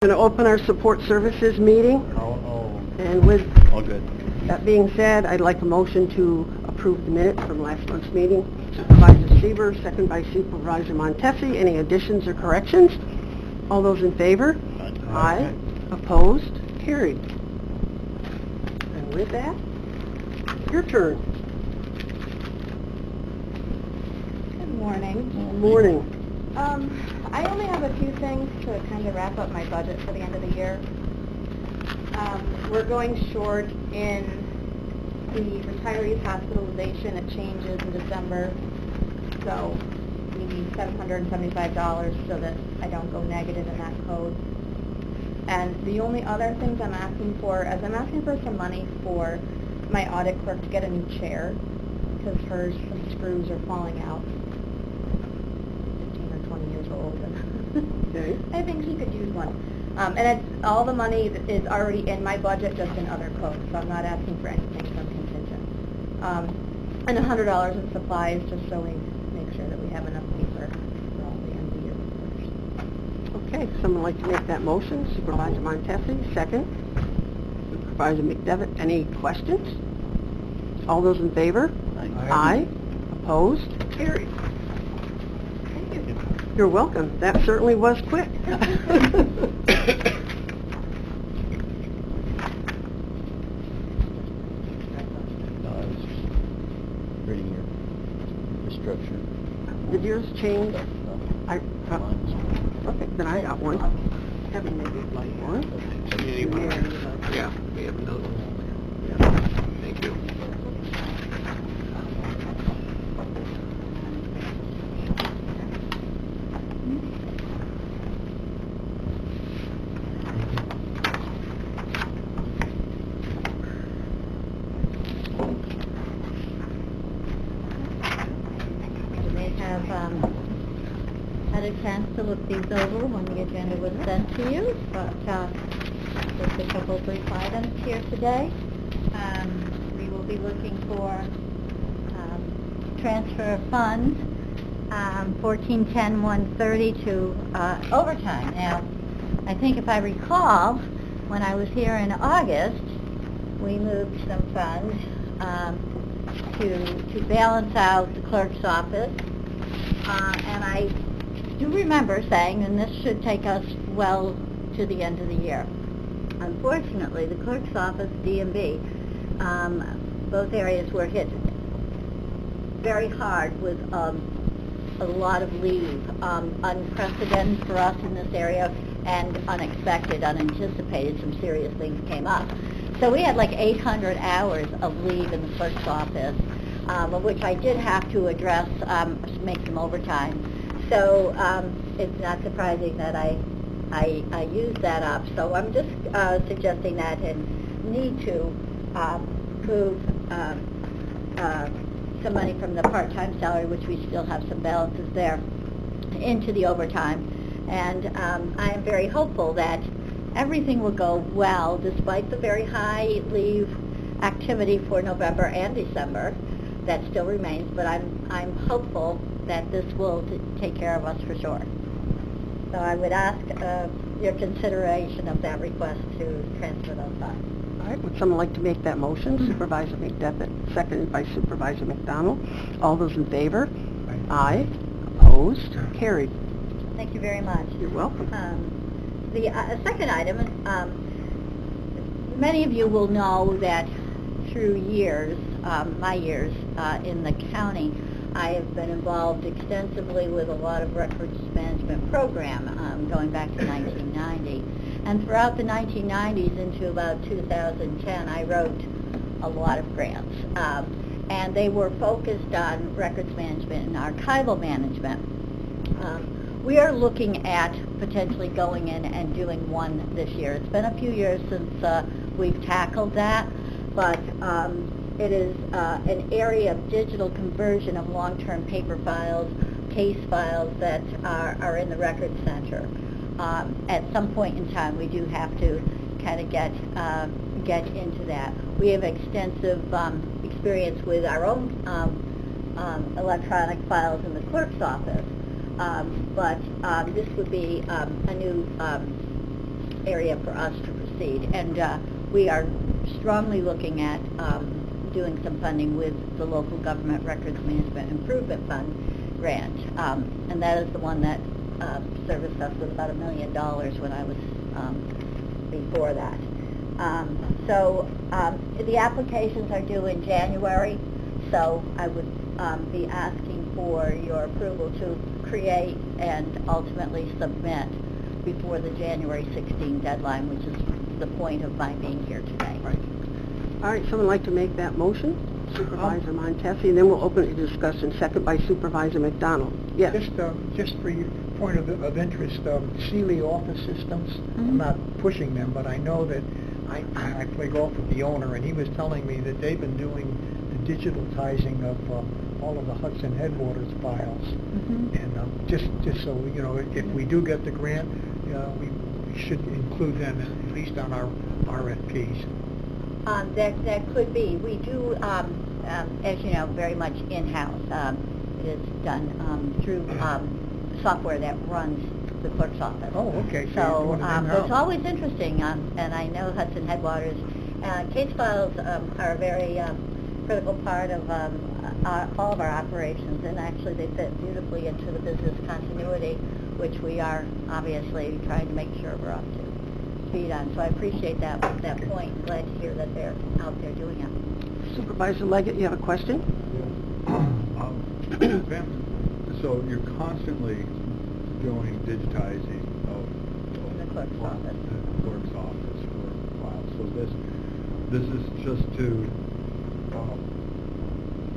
Going to open our support services meeting. And with All good. that being said, I'd like a motion to approve the minutes from last month's meeting. Supervisor Seaver, second by Supervisor Montesi. Any additions or corrections? All those in favor? Aye. Opposed? Carried. And with that, your turn. Good morning. Good morning. I only have a few things to kind of wrap up my budget for the end of the year. We're going short in the retirees hospitalization. It changes in December, so we need $775 so that I don't go negative in that code. And the only other things I'm asking for is I'm asking for some money for my audit clerk to get a new chair because some screws are falling out. 15 or 20 years old. Okay. I think he could use one. And all the money is already in my budget, just in other codes, so I'm not asking for anything from contingent. And $100 in supplies, just so we make sure that we have enough paper for all the end of the year reports. Okay, someone like to make that motion? Supervisor Montesi, second. Supervisor McDevitt, any questions? All those in favor? Aye. Opposed? Carried. Thank you. You're welcome. That certainly was quick. Reading your structure. Did yours change? Okay, then I got one. Kevin maybe would like one. Yeah, we have another one. Thank you. You may have had a chance to look these over when the agenda was sent to you, but just a couple brief items here today. We will be looking for transfer of funds, 1410-130 to overtime. Now, I think if I recall, when I was here in August, we moved some funds to balance out the clerk's office, and I do remember saying, and this should take us well to the end of the year. Unfortunately, the clerk's office, D&B, both areas were hit very hard with a lot of leave, unprecedented for us in this area, and unexpected, unanticipated. Some serious things came up. So we had like 800 hours of leave in the clerk's office, of which I did have to address, make some overtime. So it's not surprising that I used that up. So I'm just suggesting that and need to move some money from the part-time salary, which we still have some balances there, into the overtime. And I am very hopeful that everything will go well despite the very high leave activity for November and December. That still remains, but I'm hopeful that this will take care of us for sure. So I would ask your consideration of that request to transfer those funds. All right, would someone like to make that motion? Supervisor McDevitt, seconded by Supervisor McDonald. All those in favor? Aye. Opposed? Carried. Thank you very much. You're welcome. The second item, many of you will know that through years, my years in the county, I have been involved extensively with a lot of records management program going back to 1990. And throughout the 1990s into about 2010, I wrote a lot of grants. And they were focused on records management and archival management. We are looking at potentially going in and doing one this year. It's been a few years since we've tackled that, but it is an area of digital conversion of long-term paper files, case files that are in the Records Center. At some point in time, we do have to kind of get into that. We have extensive experience with our own electronic files in the clerk's office, but this would be a new area for us to proceed. And we are strongly looking at doing some funding with the Local Government Records Management Improvement Fund grant. And that is the one that serviced us with about $1 million when I was before that. So the applications are due in January, so I would be asking for your approval to create and ultimately submit before the January 16 deadline, which is the point of my being here today. Right. All right, someone like to make that motion? Supervisor Montesi, and then we'll open it to discussion. Second by Supervisor McDonald. Yes. Just for your point of interest, Sealy Office Systems, I'm not pushing them, but I know that I play golf with the owner, and he was telling me that they've been doing the digitalizing of all of the Hudson Headwaters files. Mm-hmm. And just so you know, if we do get the grant, we should include them at least on our RFPs. That could be. We do, as you know, very much in-house. It is done through software that runs the clerk's office. Oh, okay. So, you're doing it but in-house. it's always interesting, and I know Hudson Headwaters. Case files are a very critical part of all of our operations, and actually they fit beautifully into the business continuity, which we are obviously trying to make sure we're up to speed on. So I appreciate that point. Glad to hear that they're out there doing it. Supervisor Leggett, you have a question? Ben, so you're constantly doing digitizing of The clerk's office. The clerk's office for files. So this is just to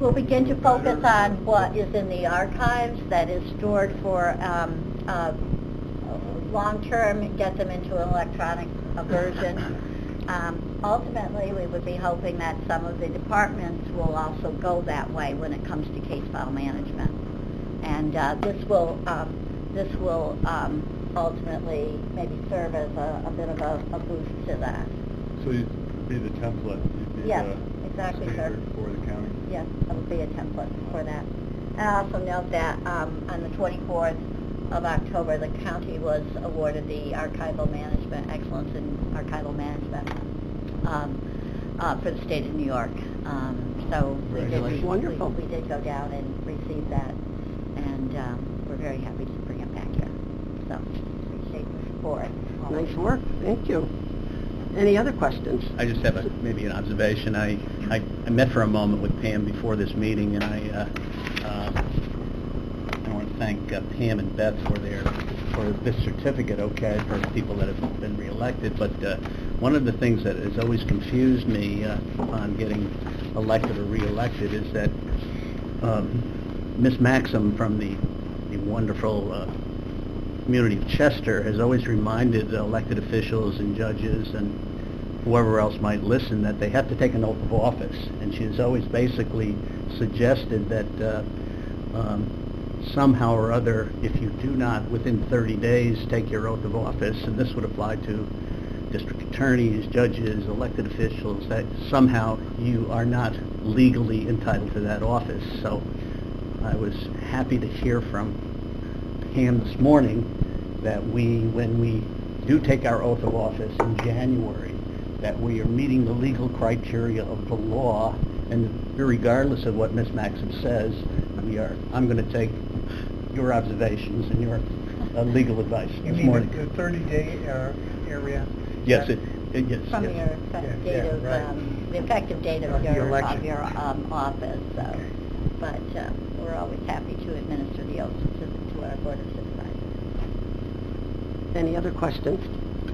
We'll begin to focus on what is in the archives that is stored for long-term, get them into an electronic version. Ultimately, we would be hoping that some of the departments will also go that way when it comes to case file management. And this will ultimately maybe serve as a bit of a boost to that. so you'd be the template. You'd be Yes, the exactly, sir. standard for the county. Yes, that would be a template for that. And I also note that on the 24th of October, the county was awarded the Archival Management, Excellence in Archival Management for the state of New York. So we did, Congratulations. Wonderful. we did go down and receive that, and we're very happy to bring it back here. So appreciate the support. Nice work. Thank you. Any other questions? I just have maybe an observation. I met for a moment with Pam before this meeting, and I want to thank Pam and Beth for this certificate, okay, for people that have been reelected. But one of the things that has always confused me on getting elected or reelected is that Miss Maxim from the wonderful community of Chester has always reminded elected officials and judges and whoever else might listen that they have to take an oath of office. And she has always basically suggested that somehow or other, if you do not within 30 days take your oath of office, and this would apply to district attorneys, judges, elected officials, that somehow you are not legally entitled to that office. So I was happy to hear from Pam this morning that when we do take our oath of office in January, that we are meeting the legal criteria of the law, and regardless of what Ms. Maxim says, I'm going to take your observations and your legal advice You this mean morning. the 30-day area? Yes, yes. From yes. your effective date Yeah, of, right. the effective date of Of the election. your office, so. But we're always happy to administer the oath to our Board of Supervisors. Any other questions?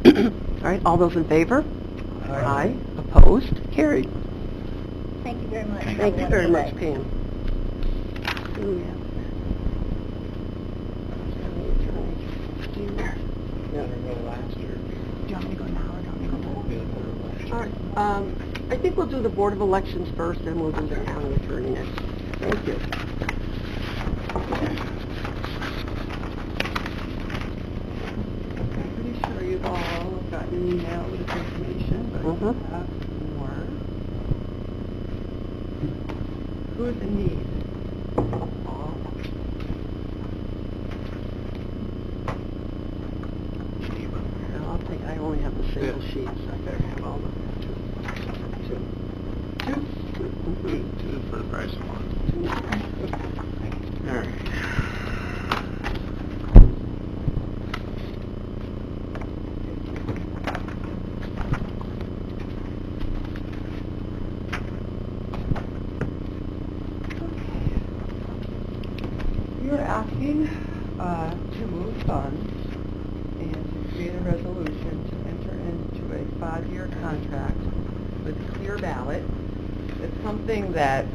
All right, all those in favor? Aye. Opposed? Carried. Thank you very much. Thank you very much, Pam. All right, I think we'll do the Board of Elections first, then we'll do the county attorney next. Thank you. I'm pretty sure you've all gotten an email with this information, but Mhm. I have more. Who's in need? I only have sheets. I better have all the two. Two for the price of one. All right. You're asking to move funds and to create a resolution to enter into a 5-year contract with Clear Ballot. It's something that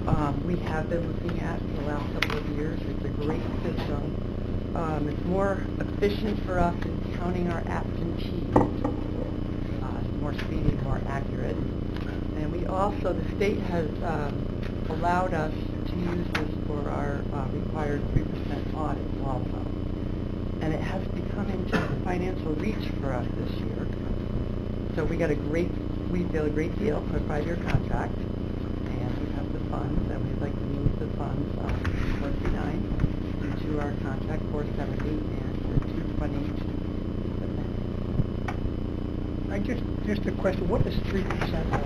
we have been looking at for the last couple of years. It's a great system. It's more efficient for us in counting our absentees. More speedy, more accurate. And we also, the state has allowed us to use this for our required 3% audit also. And it has become into financial reach for us this year. So we feel a great deal for a 5-year contract. And we have the funds, and we'd like to move the funds 49 into our contract 470 and the 220 Just a question, what is 3% on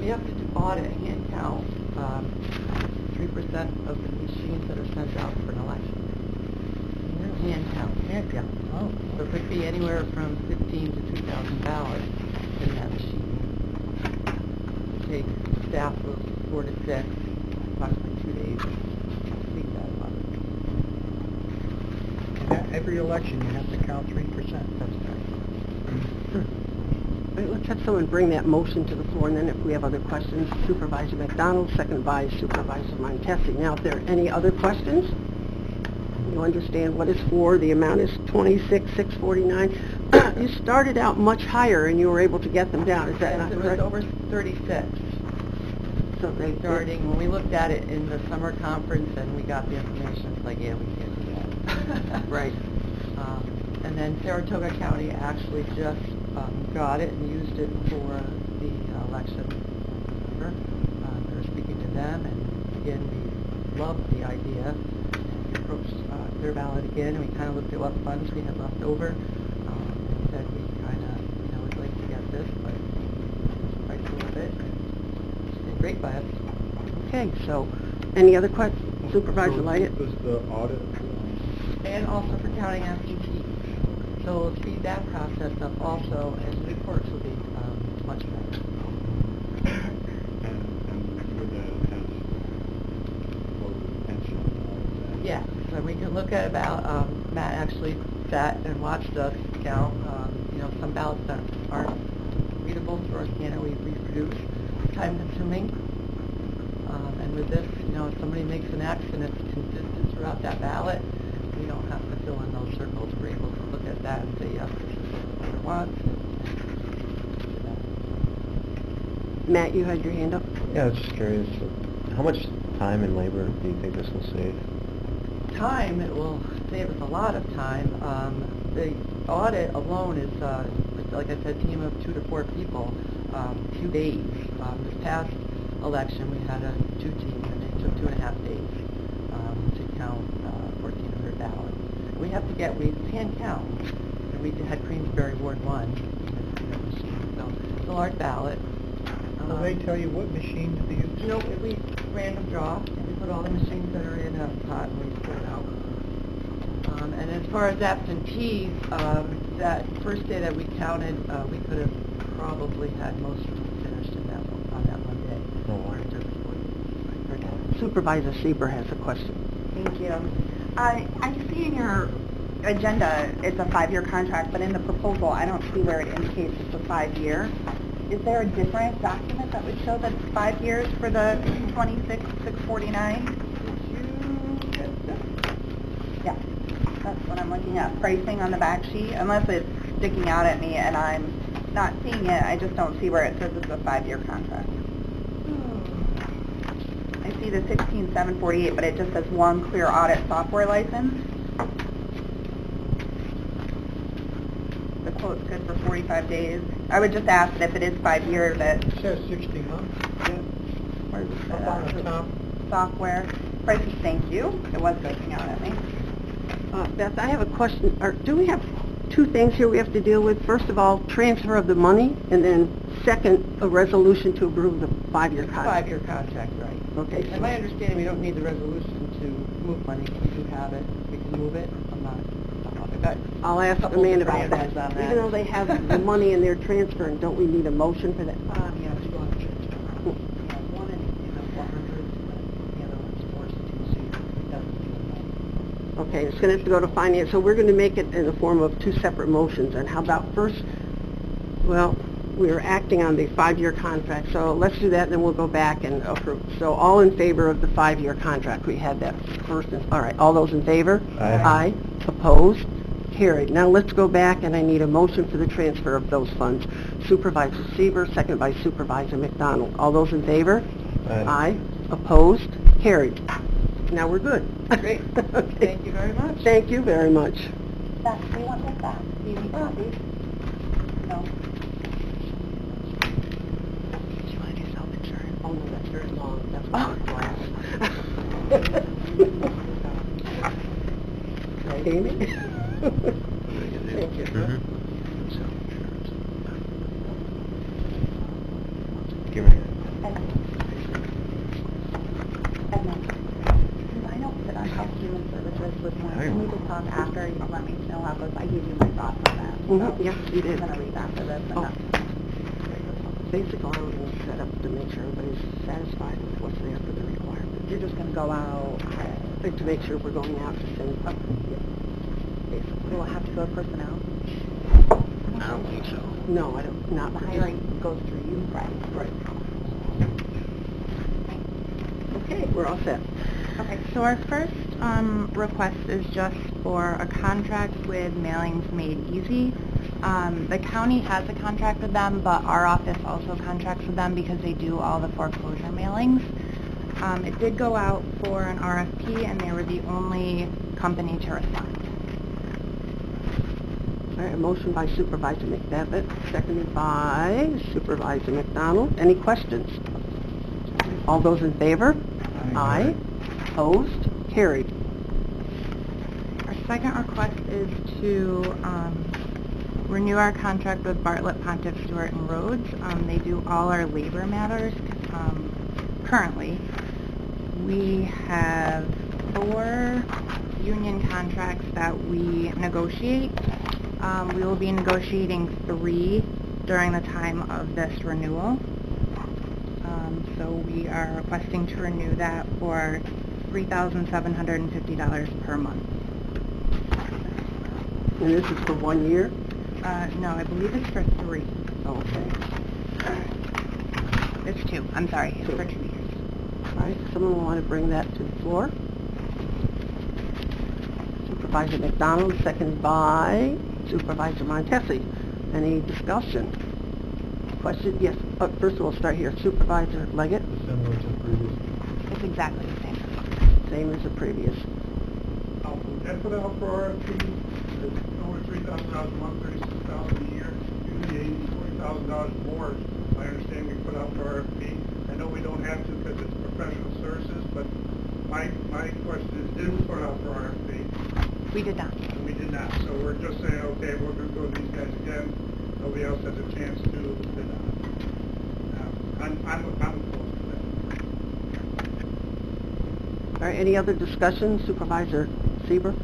We have to do audit, hand count, 3% of the machines that are sent out for an election. Hand count. Yeah. Oh. So it could be anywhere from 15 to 2,000 ballots in that machine. It takes staff of 4 to 6, approximately 2 days to complete that audit. Every election, you have to count 3%. That's right. Let's have someone bring that motion to the floor, and then if we have other questions, Supervisor McDonald, second by Supervisor Montesi. Now, if there are any other questions, you understand what it's for. The amount is $26,649. You started out much higher, and you were able to get them down. Is that Yes, not it correct? was over 36. So they Starting, when we looked at it in the summer conference and we got the information, it's like, yeah, we can't do that. Right. And then Saratoga County actually just got it and used it for the election. We were speaking to them, and again, we loved the idea. We approached Clear Ballot again, and we kind of looked at what funds we had left over. And said we kind of, would like to get this, but price a little bit. It's been great by us. Okay, so any other questions? Supervisor Light? Does the audit, And also for counting absentees. So we'll speed that process up also, and the reports will be much better. and with that has pension and all of that? Yeah, so we can look at about, Matt actually sat and watched us count, some ballots that aren't readable through our scanner, we reproduce, time consuming. And with this, if somebody makes an X and it's consistent throughout that ballot, we don't have to fill in those circles. We're able to look at that and say, yes, this is what the voter wants. Matt, you had your hand up? Yeah, I was just curious, how much time and labor do you think this will save? Time, it will save us a lot of time. The audit alone is, like I said, a team of 2 to 4 people, few days. This past election, we had 2 teams, and it took 2.5 days to count 1,400 ballots. We have to we hand count, and we had Queensbury Ward 1, machine, so it's a large ballot. Will they tell you what machine to use? No, we random draw, and we put all the machines that are in a pot, and we sort it out. And as far as absentees, that first day that we counted, we could have probably had most of them finished on that one day. Oh, wow. Or it took 40 days. Supervisor Sieber has a question. Thank you. I see in your agenda it's a 5-year contract, but in the proposal I don't see where it indicates it's a 5-year. Is there a different document that would show that it's 5 years for the 26,649? Did you get this? Yeah, that's what I'm looking at. Pricing on the back sheet, unless it's sticking out at me and I'm not seeing it, I just don't see where it says it's a 5-year contract. I see the 16,748, but it just says 1 clear audit software license. The quote's good for 45 days. I would just ask that if it is 5 years, that It says 16 months. Up on the top. software. Prices, thank you. It was sticking out at me. Beth, I have a question. Do we have two things here we have to deal with. First of all, transfer of the money, and then second, a resolution to approve the 5-year contract. 5-year contract, right. Okay. And my understanding, we don't need the resolution to move money. We do have it. We can move it. I'm not, I've got I'll ask couple Amanda different about that. answers on that. Even though they have the money in their transfer, and don't we need a motion for that? Yeah, to go on the transfer. One is, 400, the other one's 462, so it doesn't do Okay, it's going to have to go to finance, so we're going to make it in the form of two separate motions. And how about first, well, we're acting on the 5-year contract, so let's do that, and then we'll go back and approve. So all in favor of the 5-year contract? We had that first, all right, all those in favor? Aye. Aye. Opposed? Carried. Now let's go back, and I need a motion for the transfer of those funds. Supervisor Seaver, second by Supervisor McDonald. All those in favor? Aye. Opposed? Carried. Now we're good. Great. Okay. Thank you very much. Thank you very much. Beth, do you want this back? Do you need copies? No. Do you want to do self-insurance? Oh, no, that's very long. That's my class. Right, Amy? Thank you. Give me. Edna, since I don't sit on Health Human Services with one, can we just talk after you let me know how it goes? I gave you my thoughts on that. Mhm, yes, you did. I'm going to leave after this. And Oh. that's- Basic allowance is set up to make sure everybody's satisfied with what's there for the requirements. You're just going to go out, To make sure we're going out to send, we'll have to go to personnel. I don't think so. no, I don't, not The for hiring goes through you, right? Right. Okay, we're all set. Okay, so our first request is just for a contract with Mailings Made Easy. The county has a contract with them, but our office also contracts with them because they do all the foreclosure mailings. It did go out for an RFP, and they were the only company to respond. All right, a motion by Supervisor McDevitt, seconded by Supervisor McDonald. Any questions? All those in favor? Aye. Opposed? Carried. Our second request is to renew our contract with Bartlett, Pontiff, Stewart, and Rhodes. They do all our labor matters currently. We have 4 union contracts that we negotiate. We will be negotiating 3 during the time of this renewal. So we are requesting to renew that for $3,750 per month. And this is for 1 year? No, I believe it's for 3. Oh, okay. It's 2. I'm sorry. It's for 2 years. All right, someone want to bring that to the floor? Supervisor McDonald, seconded by Supervisor Montesi. Any discussion? Question? Yes. First of all, start here. Supervisor Leggett? Similar to previous. It's exactly the same. Same as the previous. That put out for RFP, it's over $3,000 a month, $36,000 a year, usually $40,000 more. I understand we put out for RFP. I know we don't have to because it's professional services, but my question is, did we put out for RFP? We did not. We did not, so we're just saying, okay, we're going to go with these guys again. Nobody else has a chance to bid on it. I'm opposed to that. All right, any other discussion? Supervisor Seaver?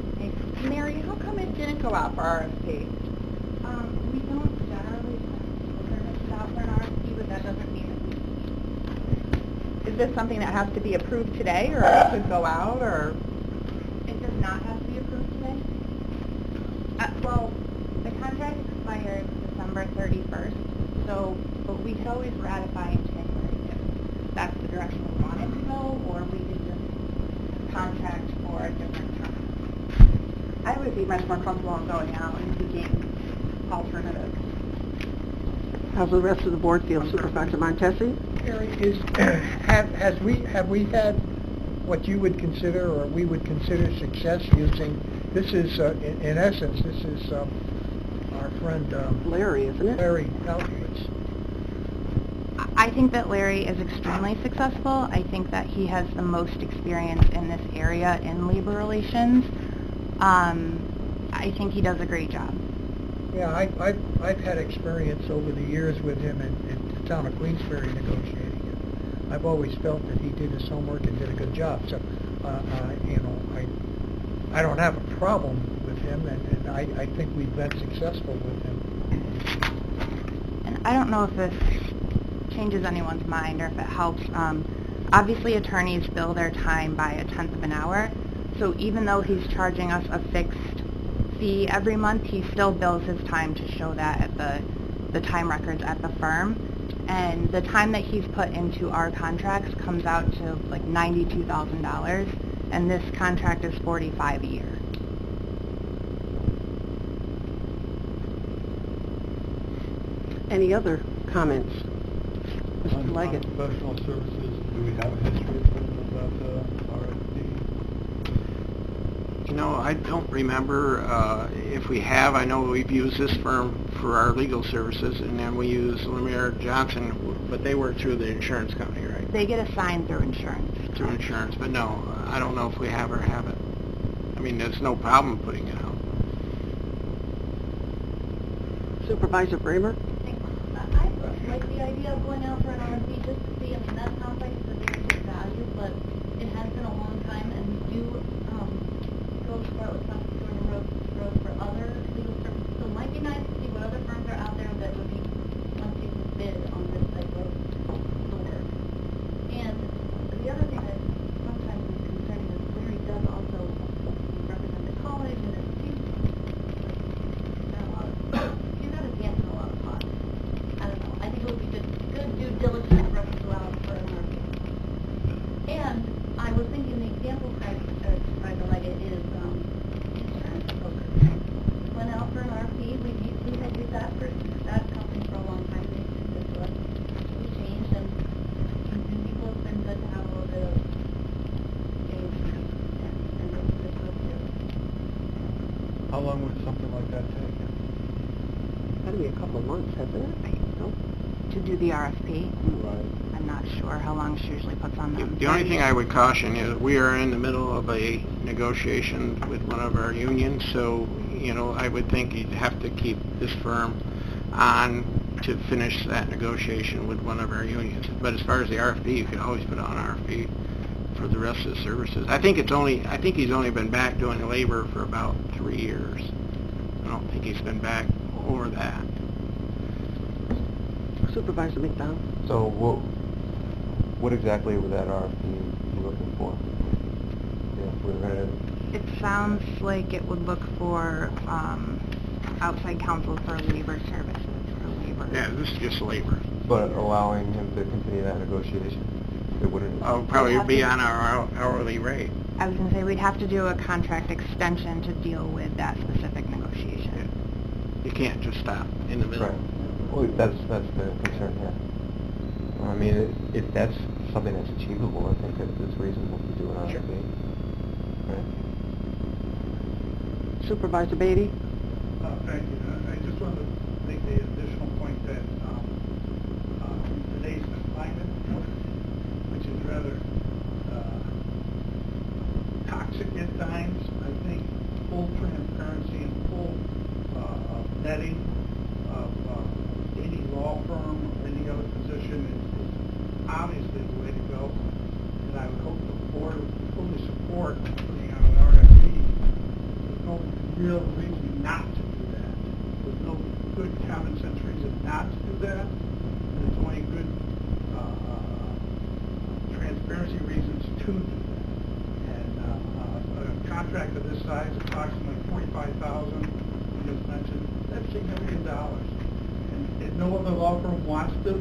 Mary, how come it didn't go out for RFP? We don't generally put out for an RFP, but that doesn't mean that we... Is this something that has to be approved today, or it could go out, or? It does not have to be approved today. Well, the contract expired December 31st, but we could always ratify in January if that's the direction we wanted to go, or we could just contract for a different term. I would be much more comfortable in going out and seeking alternatives. How's the rest of the board feel? Supervisor Montesi? Gary, have we had what you would consider, or we would consider, success using, this is, in essence, this is our friend Larry, isn't it? Larry Kalkowitz. I think that Larry is extremely successful. I think that he has the most experience in this area in labor relations. I think he does a great job. Yeah, I've had experience over the years with him in the town of Queensbury negotiating it. I've always felt that he did his homework and did a good job. So, you know, I don't have a problem with him, and I think we've been successful with him. And I don't know if this changes anyone's mind or if it helps. Obviously, attorneys bill their time by 1/10 of an hour, so even though he's charging us a fixed fee every month, he still bills his time to show that at the time records at the firm. And the time that he's put into our contracts comes out to like $92,000, and this contract is $45,000 a year. Any other comments? Mr. Leggett? Professional services, do we have a history of that RFP? You know, I don't remember if we have. I know we've used this firm for our legal services, and then we use Lemire Johnson, but they work through the insurance company, right? They get assigned through insurance. Through insurance, but no, I don't know if we have or haven't. I mean, there's no problem putting it out. Supervisor Bramer? I like the idea of going out for an RFP just to see. I mean, that sounds like it's a very good value, but it has been a long time, and we do go start with prosecuting road for other legal services. So it might be nice to see what other firms are out there that would be wanting to bid on this type of work. And the other thing that sometimes is concerning is Larry does also represent the college, and it seems he's got his hands in a lot of pots. I don't know. I think it would be good due diligence for us to go out for an RFP. And I was thinking the example Supervisor Leggett is insurance brokers. Went out for an RFP. We had used that company for a long time. They did good to us. We changed, and people have been good to have a little bit of change and this was too. How long would something like that take? Gotta be a couple of months, hasn't it? No? To do the RFP, Right. I'm not sure how long she usually puts on them. The only thing I would caution is we are in the middle of a negotiation with one of our unions, so, you know, I would think you'd have to keep this firm on to finish that negotiation with one of our unions. But as far as the RFP, you could always put on an RFP for the rest of the services. I think he's only been back doing labor for about 3 years. I don't think he's been back over that. Supervisor McDonald? So what exactly would that RFP be looking for? If we're gonna... It sounds like it would look for outside counsel for labor services, for labor. Yeah, this is just labor. But allowing him to continue that negotiation? It wouldn't... I'll probably be on our hourly rate. I was going to say we'd have to do a contract extension to deal with that specific negotiation. You can't just stop in the middle. Right. Well, that's the concern here. I mean, if that's something that's achievable, I think that it's reasonable to do an RFP. Right? Supervisor Beatty? Thank you. I just wanted to make the additional point that today's climate, which is rather toxic at times, I think full transparency and full netting of any law firm or any other position is obviously the way to go. And I would hope the board would fully support putting out an RFP. There's no real reason not to do that. There's no good common sense reason not to do that. There's only good transparency reasons to do that. And a contract of this size, approximately $45,000, you just mentioned, that's significant dollars. And if no other law firm wants to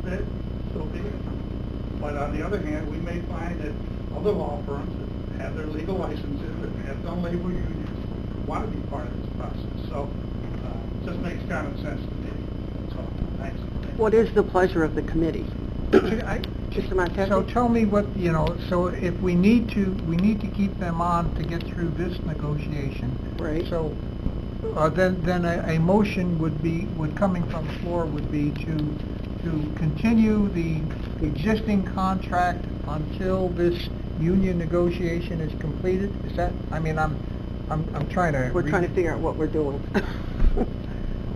bid, so be it. But on the other hand, we may find that other law firms that have their legal licenses and have done labor unions want to be part of this process. So it just makes common sense to me. That's all. Thanks. What is the pleasure of the committee? Mr. Montesi? So tell me what, you know, so if we need to keep them on to get through this negotiation. Right. So then a motion would coming from the floor would be to continue the existing contract until this union negotiation is completed. Is that, I mean, I'm trying to... We're trying to figure out what we're doing.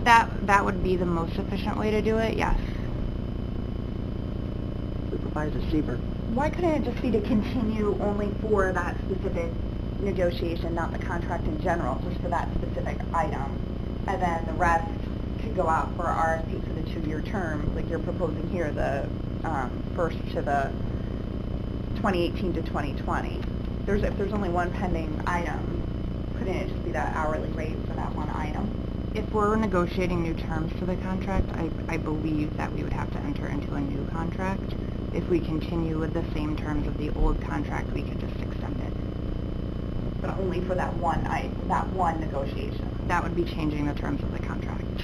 That would be the most efficient way to do it, yes. Supervisor Seaver. Why couldn't it just be to continue only for that specific negotiation, not the contract in general, just for that specific item? And then the rest could go out for RFP for the 2-year term, like you're proposing here, the first to the 2018 to 2020. If there's only one pending item, couldn't it just be that hourly rate for that one item? If we're negotiating new terms for the contract, I believe that we would have to enter into a new contract. If we continue with the same terms of the old contract, we could just extend it. But only for that one negotiation. That would be changing the terms of the contract,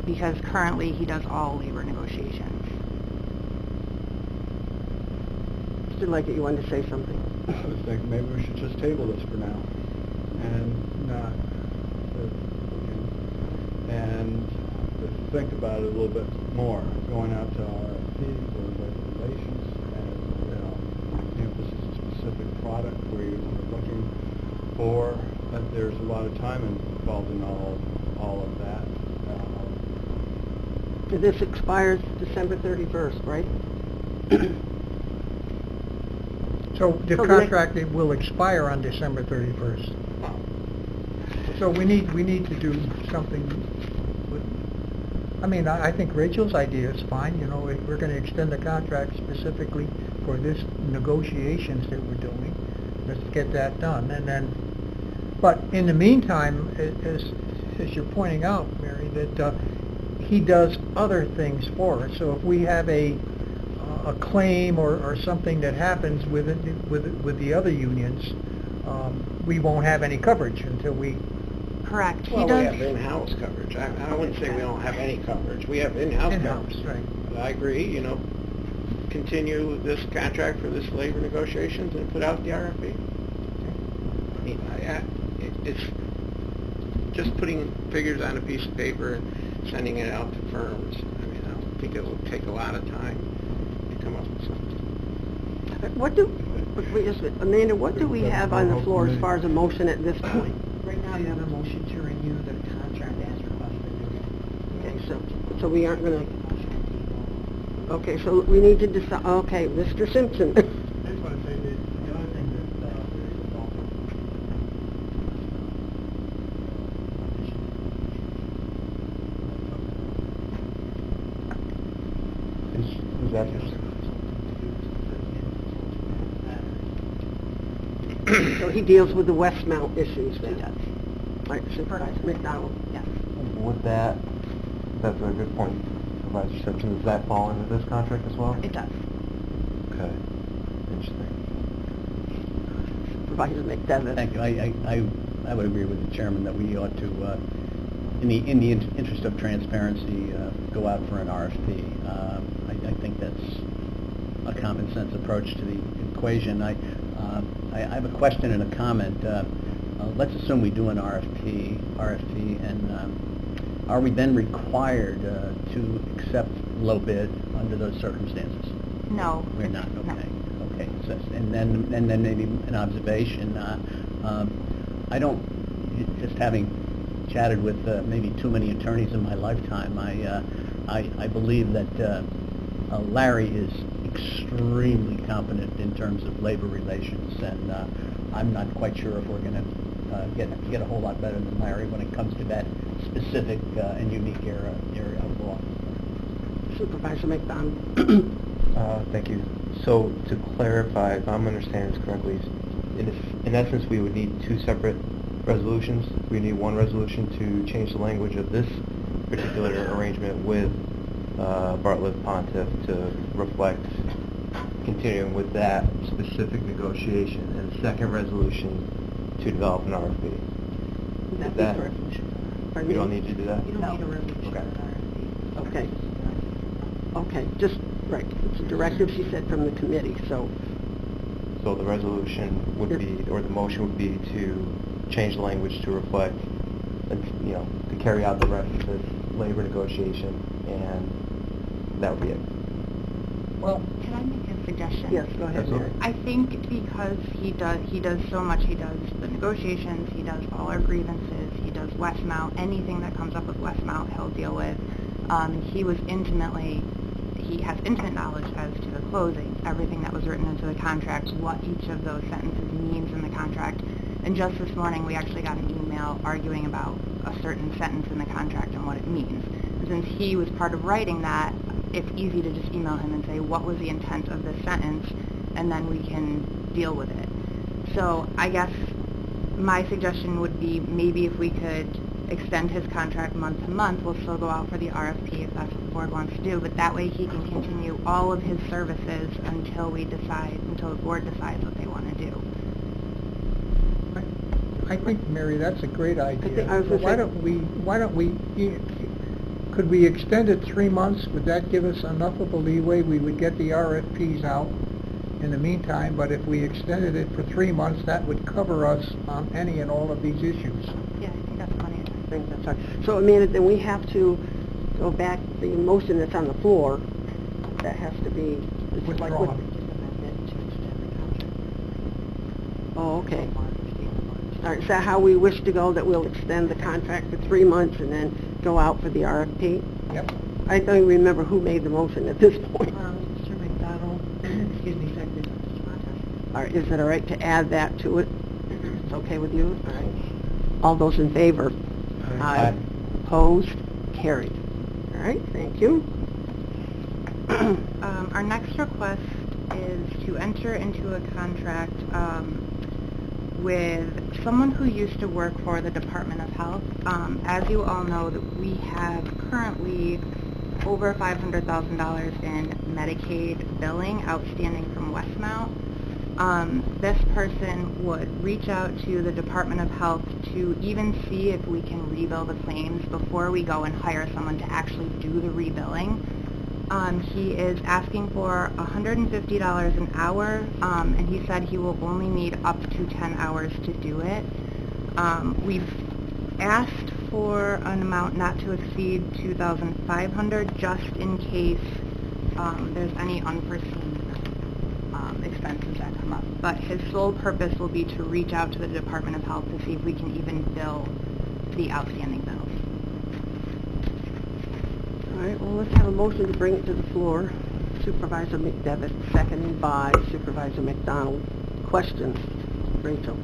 because currently he does all labor negotiations. Mr. Leggett, you wanted to say something? I was thinking maybe we should just table this for now and not, and think about it a little bit more, going out to RFPs or regulations, and, you know, if this is a specific product we're looking for, there's a lot of time involved in all of that. This expires December 31st, right? So the So the contract will expire on December 31st. So we need to do something with, I mean, I think Rachel's idea is fine, you know, we're going to extend the contract specifically for this negotiations that we're doing. Let's get that done, and then, but in the meantime, as you're pointing out, Mary, that he does other things for us. So if we have a claim or something that happens with the other unions, we won't have any coverage until we. Correct. Well, He we does. have in-house coverage. I wouldn't say we don't have any coverage. We have in-house coverage. Right. But I agree, you know, continue this contract for this labor negotiations and put out the RFP. I mean, it's just putting figures on a piece of paper and sending it out to firms. I mean, I don't think it will take a lot of time to come up with something. Amanda, what do we have on the floor as far as a motion at this point? Right now, you have a motion to renew the contract as requested. Okay, so we aren't going to, okay, so we need to decide, okay, Mr. Simpson. I just want to say that the other thing that is also Who's that? So he deals with the Westmount issues then? Right, Supervisor McDonald? Yes. Would that's a good point, Supervisor Simpson. Does that fall into this contract as well? It does. Okay. Interesting. Supervisor McDevitt? Thank you. I would agree with the chairman that we ought to, in the interest of transparency, go out for an RFP. I think that's a common sense approach to the equation. I have a question and a comment. Let's assume we do an RFP, and are we then required to accept low bid under those circumstances? No. We're not. No. Okay. Okay. So, and then maybe an observation. I don't, just having chatted with maybe too many attorneys in my lifetime, I believe that Larry is extremely competent in terms of labor relations, and I'm not quite sure if we're going to get a whole lot better than Larry when it comes to that specific and unique area of law. Supervisor McDonald? Thank you. So to clarify, if I'm understanding this correctly, in essence, we would need two separate resolutions. We need one resolution to change the language of this particular arrangement with Bartlett Pontiff to reflect continuing with that specific negotiation, and a second resolution to develop an RFP. Would that be That- correct? Pardon You don't me? need to do that? You don't need a resolution for an RFP. Okay. Okay, just, right, it's a directive, she said, from the committee, so, So the resolution would be, or the motion would be to change the language to reflect, you know, to carry out the rest of this labor negotiation, and that would be it. Well, Can I make a suggestion? Yes, go ahead, Mary. I think because he does so much. He does the negotiations, he does all our grievances, he does Westmount, anything that comes up with Westmount he'll deal with. He has intimate knowledge as to the closing, everything that was written into the contract, what each of those sentences means in the contract. And just this morning, we actually got an email arguing about a certain sentence in the contract and what it means. And since he was part of writing that, it's easy to just email him and say, what was the intent of this sentence, and then we can deal with it. So I guess my suggestion would be maybe if we could extend his contract month to month, we'll still go out for the RFP if that's what the board wants to do, but that way he can continue all of his services until the board decides what they want to do. I think, Mary, that's a great idea. I was gonna Why say- don't we, could we extend it 3 months? Would that give us enough of a leeway? We would get the RFPs out in the meantime, but if we extended it for 3 months, that would cover us on any and all of these issues. Yeah, I think that's plenty of time. I think that's right. So, Amanda, then we have to go back, the motion that's on the floor, that has to be... it's like what- Withdrawn. Oh, okay. All right, is that how we wish to go, that we'll extend the contract for 3 months and then go out for the RFP? Yep. I don't remember who made the motion at this point. Mr. McDonald, excuse me, seconded by Mr. Montez. All right, is it all right to add that to it? It's okay with you? All right. All those in favor? Aye. Opposed? Carried. All right, thank you. Our next request is to enter into a contract with someone who used to work for the Department of Health. As you all know, that we have currently over $500,000 in Medicaid billing outstanding from Westmount. This person would reach out to the Department of Health to even see if we can rebill the claims before we go and hire someone to actually do the rebilling. He is asking for $150 an hour, and he said he will only need up to 10 hours to do it. We've asked for an amount not to exceed $2,500 just in case there's any unforeseen expenses that come up. But his sole purpose will be to reach out to the Department of Health to see if we can even bill the outstanding bills. All right, well, let's have a motion to bring it to the floor. Supervisor McDevitt, seconded by Supervisor McDonald. Questions? Rachel?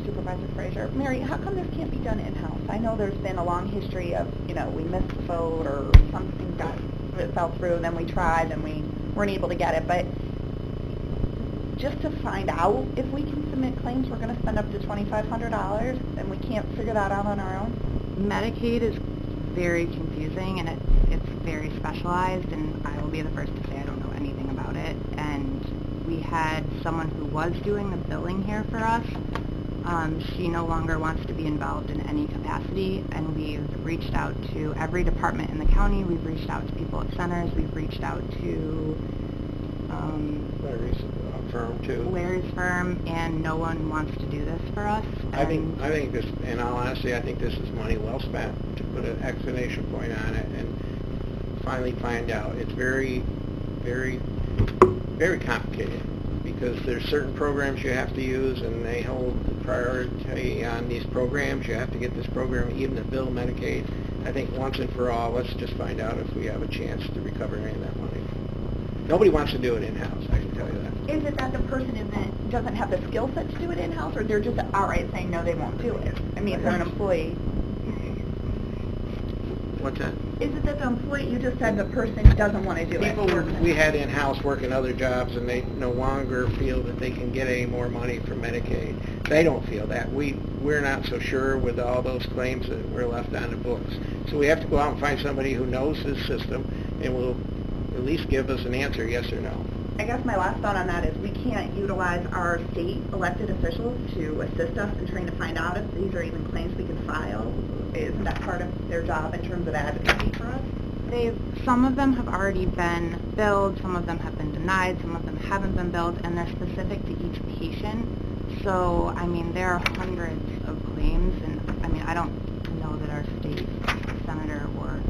Supervisor Frazier. Mary, how come this can't be done in-house? I know there's been a long history of, we missed the vote or something it fell through, then we tried, and we weren't able to get it, but just to find out if we can submit claims, we're going to spend up to $2,500, and we can't figure that out on our own? Medicaid is very confusing, and it's very specialized, and I will be the first to say I don't know anything about it. And we had someone who was doing the billing here for us. She no longer wants to be involved in any capacity, and we've reached out to every department in the county. We've reached out to people at centers. We've reached out to Larry's firm too. Larry's firm, and no one wants to do this for us. I think this, in all honesty, I think this is money well spent, to put an exclamation point on it and finally find out. It's very, very, very complicated because there's certain programs you have to use and they hold the priority on these programs. You have to get this program even to bill Medicaid. I think once and for all, let's just find out if we have a chance to recover any of that money. Nobody wants to do it in-house, I can tell you that. Is it that the person doesn't have the skill set to do it in-house, or they're just outright saying no, they won't do it? I mean, if they're an employee. What's that? Is it that the employee, you just said the person doesn't want to do it? People we had in-house working other jobs and they no longer feel that they can get any more money from Medicaid. They don't feel that. We're not so sure with all those claims that were left on the books. So we have to go out and find somebody who knows this system and will at least give us an answer, yes or no. I guess my last thought on that is we can't utilize our state elected officials to assist us in trying to find out if these are even claims we can file. Isn't that part of their job in terms of advocacy for us? Some of them have already been billed, some of them have been denied, some of them haven't been billed, and they're specific to each patient. So, I mean, there are hundreds of claims, and I mean, I don't know that our state senator or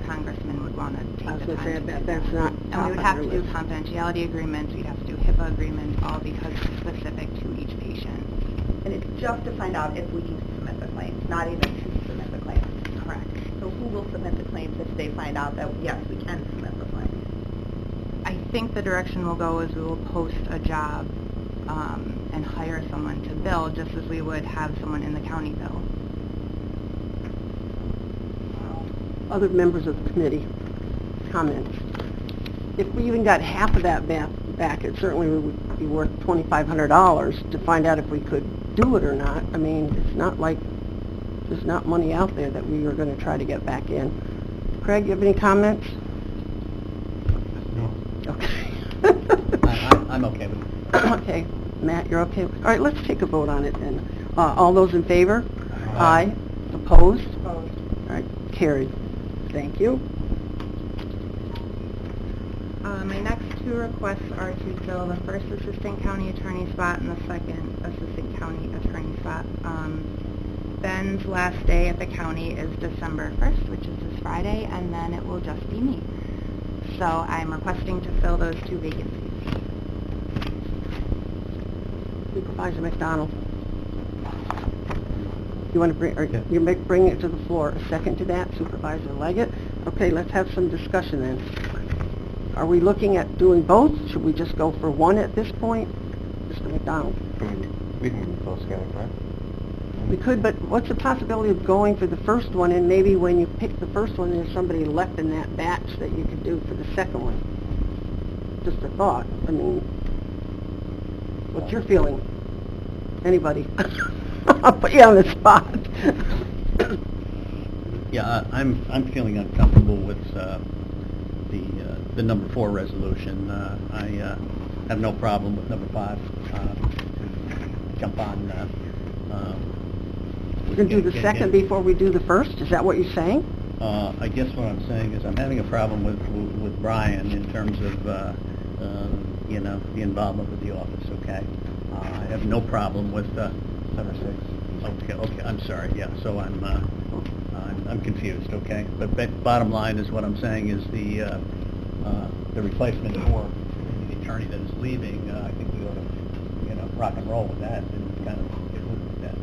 congressman would want to take I was the going to say, time to do that's not And top we would on have your to do list. confidentiality agreements, we'd have to do HIPAA agreements, all because it's specific to each patient. And it's just to find out if we can submit the claims, not even to submit the claims. Correct. So who will submit the claims if they find out that, yes, we can submit the claims? I think the direction we'll go is we will post a job and hire someone to bill, just as we would have someone in the county bill. Other members of the committee, comments? If we even got half of that back, it certainly would be worth $2,500 to find out if we could do it or not. I mean, it's not like there's not money out there that we are going to try to get back in. Craig, you have any comments? No. Okay. I'm okay with it. Okay. Matt, you're okay? All right, let's take a vote on it then. All those in favor? Aye. Opposed? Opposed. All right, carried. Thank you. My next two requests are to fill the first assistant county attorney spot and the second assistant county attorney spot. Ben's last day at the county is December 1st, which is this Friday, and then it will just be me. So I'm requesting to fill those two vacancies. Supervisor McDonald. You want to bring, or Yeah. you bring it to the floor. A second to that, Supervisor Leggett. Okay, let's have some discussion then. Are we looking at doing both? Should we just go for one at this point? Mr. McDonald. We can go together, correct? We could, but what's the possibility of going for the first one, and maybe when you pick the first one, there's somebody left in that batch that you could do for the second one? Just a thought. I mean, what's your feeling? Anybody? I'll put you on the spot. Yeah, I'm feeling uncomfortable with the number 4 resolution. I have no problem with number 5. Jump on. We're going to do the second before we do the first? Is that what you're saying? I guess what I'm saying is I'm having a problem with Brian in terms of you know, the involvement with the office. Okay, I have no problem with number 6. Okay, I'm sorry. Yeah, so I'm confused. Okay, but bottom line is what I'm saying is the replacement for the attorney that is leaving. I think we ought to rock and roll with that and kind of get moving with that.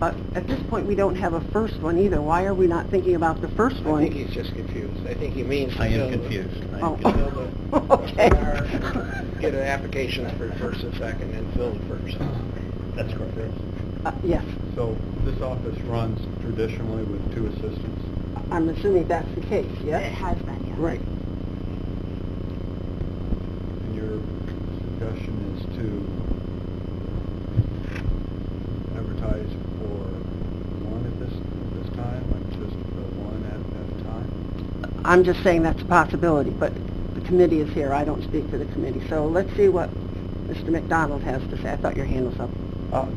But at this point, we don't have a first one either. Why are we not thinking about the first one? I think he's just confused. I think he means to I am fill the- confused. I am Oh. confused. Okay. Get applications for first and second and fill the first. That's correct. Yes, So this office runs traditionally with 2 assistants. I'm assuming that's the case, yes? It has been, yes. Right. And your suggestion is to advertise for one at this time, like just one at a time? I'm just saying that's a possibility, but the committee is here. I don't speak for the committee. So let's see what Mr. McDonald has to say. I thought your hand was up. Oh, All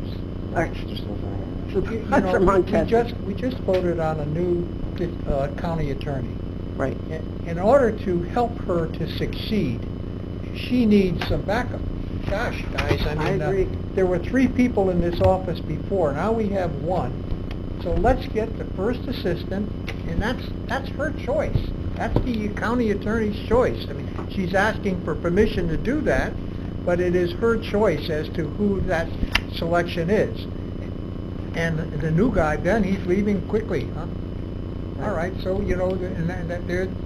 right. just listening. Supervisor Montez. we just voted on a new county attorney. Right. In order to help her to succeed, she needs some backup. Gosh, guys, I mean, agree. There were 3 people in this office before, now we have 1. So let's get the first assistant, and that's her choice. That's the county attorney's choice. I mean, she's asking for permission to do that, but it is her choice as to who that selection is. And the new guy, Ben, he's leaving quickly, huh? All right, so,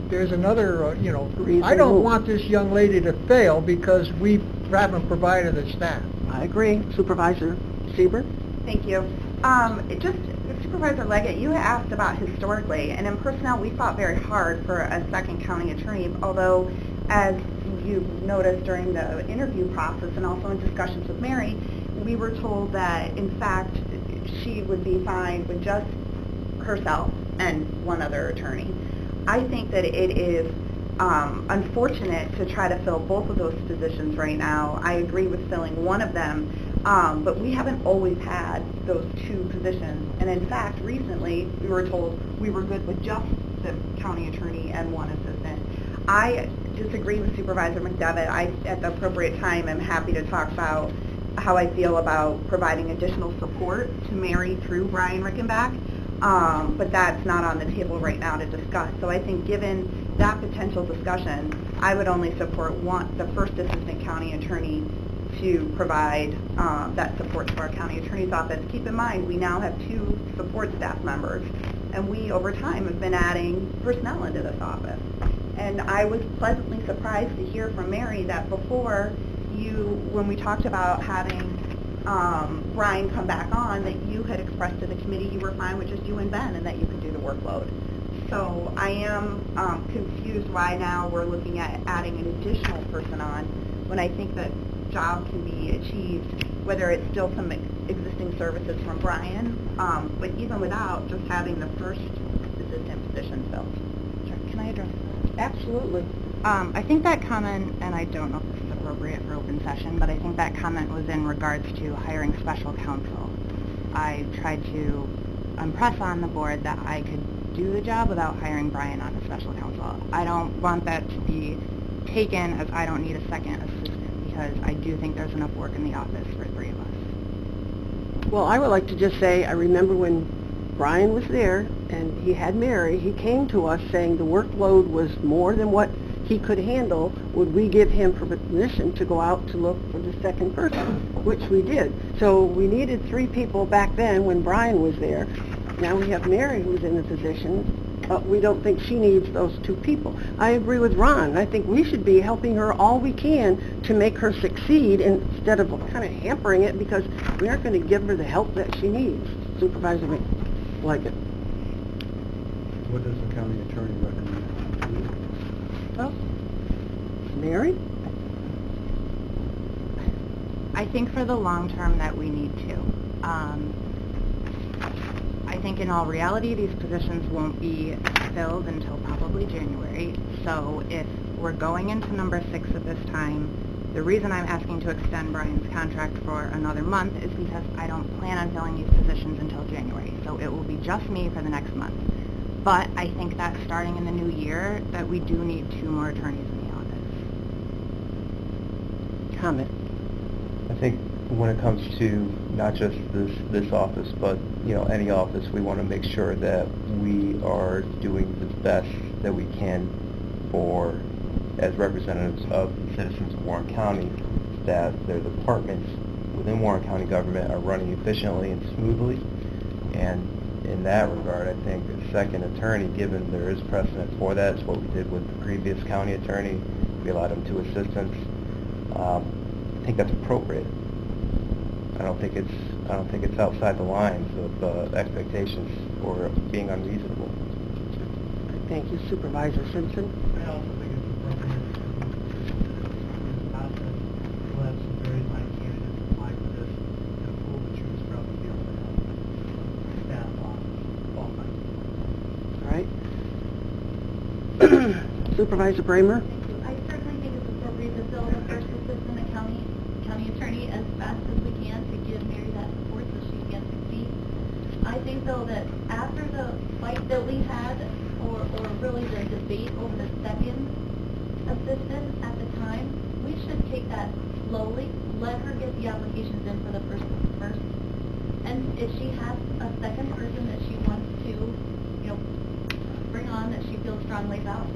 there's another, I don't want this young lady to fail because we haven't provided the staff. I agree. Supervisor Sieber? Thank you. Just Supervisor Leggett, you asked about historically, and in personnel, we fought very hard for a second county attorney, although, as you noticed during the interview process and also in discussions with Mary, we were told that, in fact, she would be fine with just herself and one other attorney. I think that it is unfortunate to try to fill both of those positions right now. I agree with filling one of them, but we haven't always had those 2 positions. And in fact, recently, we were told we were good with just the county attorney and 1 assistant. I disagree with Supervisor McDevitt. I, at the appropriate time, am happy to talk about how I feel about providing additional support to Mary through Brian Rickenbach. but that's not on the table right now to discuss. So I think given that potential discussion, I would only support the first assistant county attorney to provide that support to our county attorney's office. Keep in mind, we now have 2 support staff members, and we, over time, have been adding personnel into this office. And I was pleasantly surprised to hear from Mary that before when we talked about having Brian come back on, that you had expressed to the committee you were fine with just you and Ben and that you could do the workload. So I am confused why now we're looking at adding an additional person on when I think that job can be achieved, whether it's still some existing services from Brian, but even without just having the first assistant position filled. Sure. Can I address that? Absolutely. I think that comment, and I don't know if this is appropriate for open session, but I think that comment was in regards to hiring special counsel. I tried to impress on the board that I could do the job without hiring Brian on as special counsel. I don't want that to be taken as I don't need a second assistant, because I do think there's enough work in the office for 3 of us. Well, I would like to just say, I remember when Brian was there and he had Mary, he came to us saying the workload was more than what he could handle. Would we give him permission to go out to look for the second person, which we did. So we needed 3 people back then when Brian was there. Now we have Mary who's in the position, but we don't think she needs those 2 people. I agree with Ron. I think we should be helping her all we can to make her succeed instead of kind of hampering it, because we aren't going to give her the help that she needs. Supervisor Leggett. What does the county attorney recommend? Well, Mary? I think for the long term that we need to. I think in all reality, these positions won't be filled until probably January. So if we're going into number 6 at this time, the reason I'm asking to extend Brian's contract for another month is because I don't plan on filling these positions until January. So it will be just me for the next month. But I think that starting in the new year, that we do need 2 more attorneys in the office. Comment. I think when it comes to not just this office, but any office, we want to make sure that we are doing the best that we can for, as representatives of the citizens of Warren County, that their departments within Warren County government are running efficiently and smoothly. And in that regard, I think a second attorney, given there is precedent for that, is what we did with the previous county attorney. We allowed him 2 assistants. I think that's appropriate. I don't think it's outside the lines of expectations or being unreasonable. Thank you, Supervisor Simpson. I also think it's appropriate to process. We'll have some very fine candidates apply for this, and a pool to choose from to be able to have staff on qualified. All right. Supervisor Bramer? Thank you. I certainly think it's appropriate to fill the first assistant county attorney as fast as we can to give Mary that support so she can succeed. I think, though, that after the fight that we had, or really the debate over the second assistant at the time, we should take that slowly, let her get the applications in for the first. And if she has a second person that she wants to, bring on that she feels strongly about,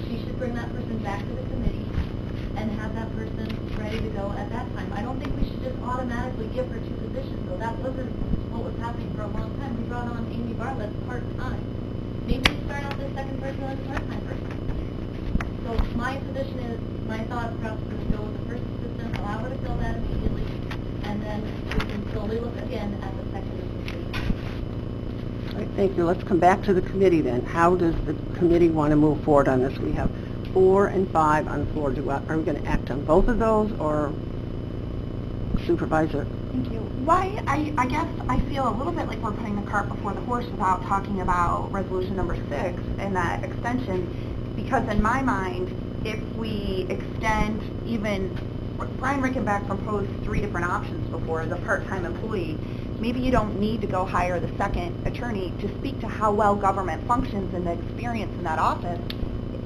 she should bring that person back to the committee and have that person ready to go at that time. I don't think we should just automatically give her 2 positions, though. That wasn't what was happening for a long time. We brought on Amy Bartlett part-time. Maybe we start out the second person as a part-time person. So my position is, my thought process is go with the first assistant, allow her to fill that immediately, and then we can slowly look again at the second assistant. All right, thank you. Let's come back to the committee then. How does the committee want to move forward on this? We have 4 and 5 on the floor. Are we going to act on both of those, or Supervisor? Thank you. Why, I guess I feel a little bit like we're putting the cart before the horse without talking about resolution number 6 and that extension, because in my mind, if we extend even, Brian Rickenbach proposed 3 different options before as a part-time employee. Maybe you don't need to go hire the second attorney to speak to how well government functions and the experience in that office.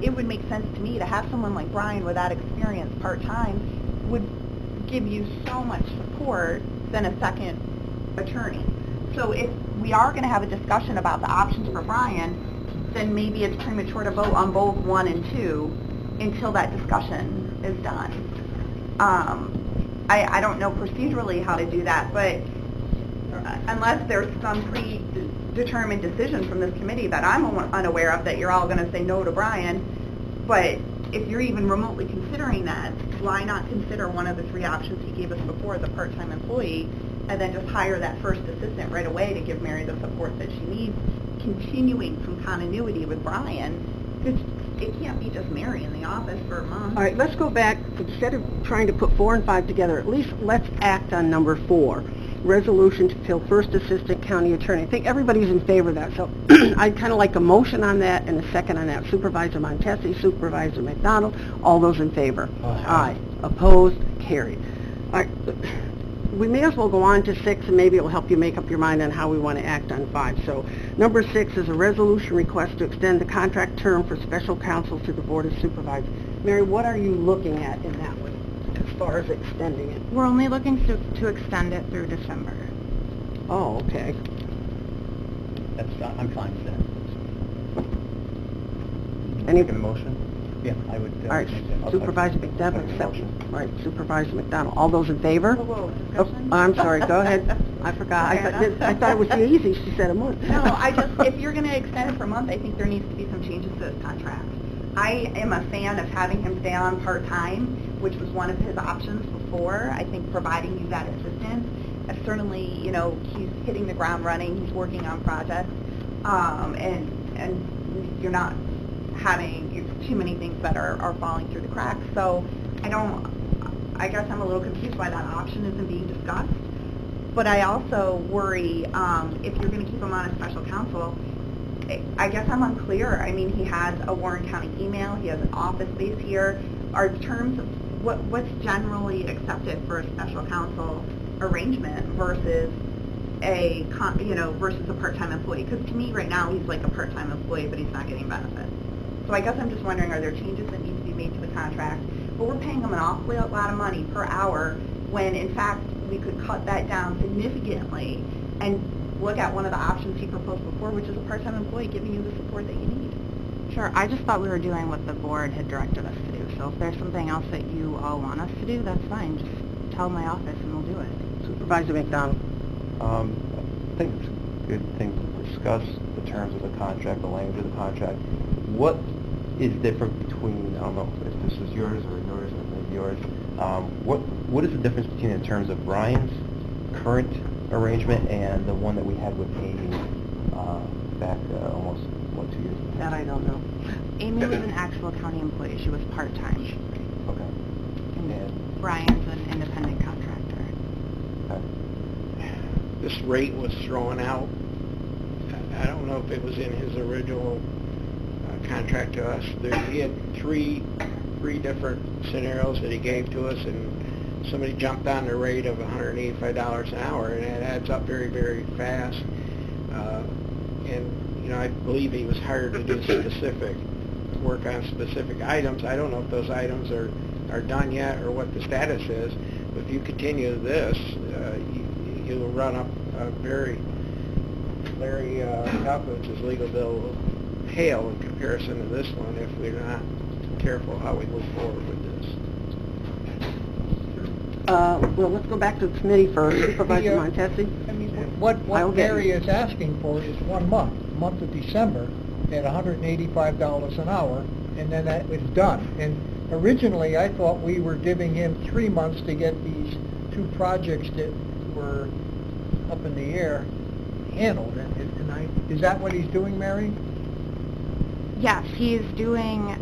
It would make sense to me to have someone like Brian with that experience part-time would give you so much support than a second attorney. So if we are going to have a discussion about the options for Brian, then maybe it's premature to vote on both 1 and 2 until that discussion is done. I don't know procedurally how to do that, but unless there's some predetermined decision from this committee that I'm unaware of that you're all going to say no to Brian, but if you're even remotely considering that, why not consider one of the 3 options he gave us before, the part-time employee, and then just hire that first assistant right away to give Mary the support that she needs, continuing some continuity with Brian, because it can't be just Mary in the office for a month. All right, let's go back. Instead of trying to put 4 and 5 together, at least let's act on number 4. Resolution to fill first assistant county attorney. I think everybody's in favor of that, so I'd kind of like a motion on that and a second on that. Supervisor Montesi, Supervisor McDonald, all those in favor? Aye. Opposed? Carried. All right, we may as well go on to 6, and maybe it'll help you make up your mind on how we want to act on 5. So number 6 is a resolution request to extend the contract term for special counsel to the Board of Supervisors. Mary, what are you looking at in that one as far as extending it? We're only looking to extend it through December. Oh, okay. I'm fine with that. Any, Make a motion? Yeah, I would... all right, make that. Supervisor Second McDevitt, motion. all right, Supervisor McDonald, all those in favor? Whoa, Oh, discussion? I'm sorry, go ahead. I forgot. I thought it was too easy. She said a month. No, if you're going to extend it for a month, I think there needs to be some changes to this contract. I am a fan of having him stay on part-time, which was one of his options before. I think providing you that assistance, certainly, he's hitting the ground running, he's working on projects, and you're not having too many things that are falling through the cracks. So I guess I'm a little confused why that option isn't being discussed. But I also worry if you're going to keep him on as special counsel, I guess I'm unclear. I mean, he has a Warren County email, he has an office space here. Are terms of what's generally accepted for a special counsel arrangement versus a part-time employee? Because to me right now he's like a part-time employee, but he's not getting benefits. So I guess I'm just wondering, are there changes that need to be made to the contract? But we're paying him an awfully lot of money per hour when in fact we could cut that down significantly and look at one of the options he proposed before, which is a part-time employee giving you the support that you need. Sure, I just thought we were doing what the board had directed us to do. So if there's something else that you all want us to do, that's fine. Just tell my office and we'll do it. Supervisor McDonald. I think it's a good thing to discuss the terms of the contract, the language of the contract. What is different between, I don't know if this was yours or yours or maybe yours, what is the difference between in terms of Brian's current arrangement and the one that we had with Amy back almost, 2 years ago? That I don't know. Amy was an actual county employee. She was part-time. Okay. And Brian's an independent contractor. Okay. This rate was thrown out. I don't know if it was in his original contract to us. He had three different scenarios that he gave to us, and somebody jumped on the rate of $185 an hour, and it adds up very, very fast. And I believe he was hired to do specific work on specific items. I don't know if those items are done yet or what the status is. But if you continue this, you'll run up a very Kalkowitz's legal bill hail in comparison to this one if we're not careful how we move forward with this. Well, let's go back to the committee first. Supervisor Montesi? I mean, what I'll get Mary you. is asking for is 1 month, the month of December, at $185 an hour, and then that is done. And originally, I thought we were giving him 3 months to get these 2 projects that were up in the air handled. Is that what he's doing, Mary? Yes, he's doing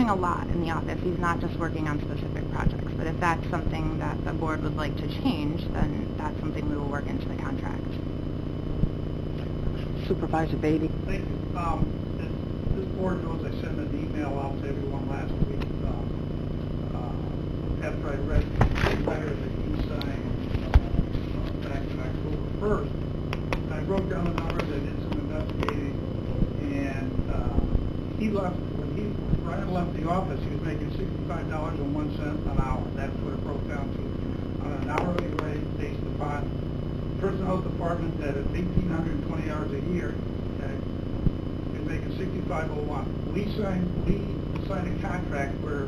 a lot in the office. He's not just working on specific projects. But if that's something that the board would like to change, then that's something we will work into the contract. Supervisor Beatty? Thank you. This board knows I sent an email out to everyone last week after I read the letter that he signed back in October 1st. I wrote down the numbers, I did some investigating, and he left, when Brian left the office, he was making $65.01 an hour. That's what it broke down to on an hourly rate based upon personnel department that at 1,820 hours a year, okay, is making 6501. We signed a contract where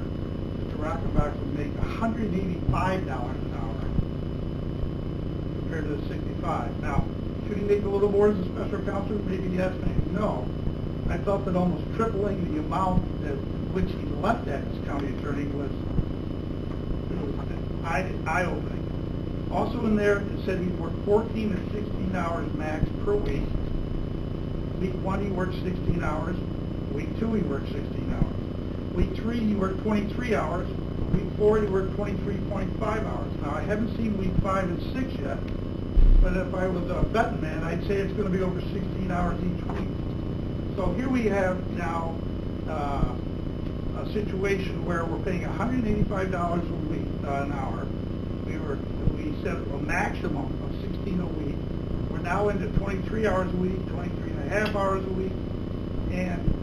Mr. Rockenbach would make $185 an hour compared to the 65. Now, should he make a little more as a special counsel? Maybe yes, maybe no. I thought that almost tripling the amount at which he left that as county attorney was eye-opening. Also in there, it said he'd work 14 to 16 hours max per week. Week 1, he worked 16 hours. Week 2, he worked 16 hours. Week 3, he worked 23 hours. Week 4, he worked 23.5 hours. Now, I haven't seen week 5 and 6 yet, but if I was a betting man, I'd say it's going to be over 16 hours each week. So here we have now a situation where we're paying $185 a week, an hour. We set a maximum of 16 a week. We're now into 23 hours a week, 23 and a half hours a week. And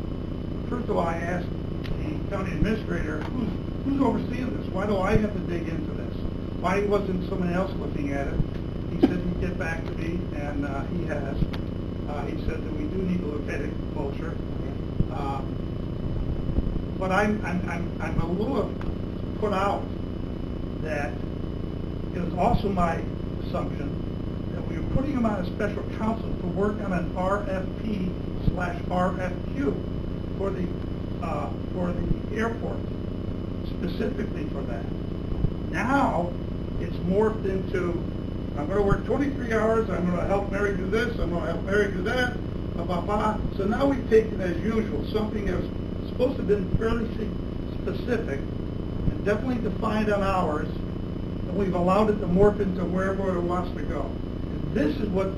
first of all, I asked the county administrator, who's overseeing this? Why do I have to dig into this? Why wasn't someone else looking at it? He said he'd get back to me, and he has. He said that we do need to look at it closer. But I'm a little put out that it was also my assumption that we were putting him on a special counsel to work on an RFP/RFQ for the airport, specifically for that. Now it's morphed into, I'm going to work 23 hours, I'm going to help Mary do this, I'm going to help Mary do that, blah, blah, blah. So now we've taken, as usual, something that was supposed to have been fairly specific and definitely defined on hours, and we've allowed it to morph into wherever it wants to go. And this is what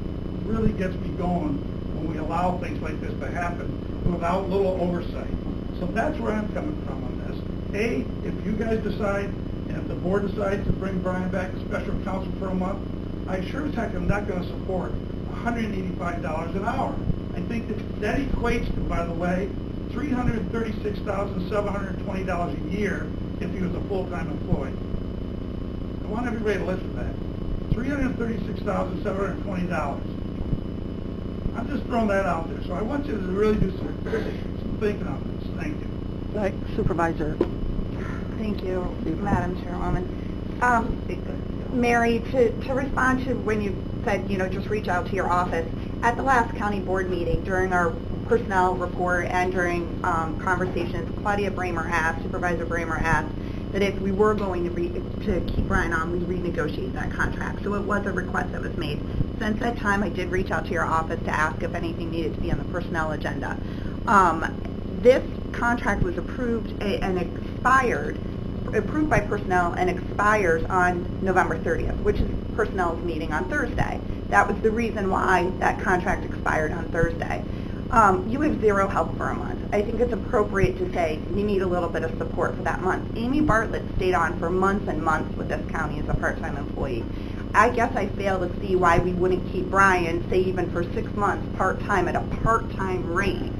really gets me going when we allow things like this to happen without little oversight. So that's where I'm coming from on this. A, if you guys decide, and if the board decides to bring Brian back as special counsel for a month, I sure as heck am not going to support $185 an hour. I think that equates to, by the way, $336,720 a year if he was a full-time employee. I want everybody to listen to that. $336,720. I'm just throwing that out there. So I want you to really do some thinking on this. Thank you. Right, Supervisor. Thank you, Madam Chairwoman. Mary, to respond to when you said, just reach out to your office, at the last county board meeting, during our personnel report and during conversations, Claudia Bramer asked, Supervisor Bramer asked, that if we were going to keep Brian on, we'd renegotiate that contract. So it was a request that was made. Since that time, I did reach out to your office to ask if anything needed to be on the personnel agenda. This contract was approved and approved by personnel and expires on November 30th, which is personnel's meeting on Thursday. That was the reason why that contract expired on Thursday. You have zero help for a month. I think it's appropriate to say you need a little bit of support for that month. Amy Bartlett stayed on for months and months with this county as a part-time employee. I guess I fail to see why we wouldn't keep Brian, say even for 6 months, part-time at a part-time rate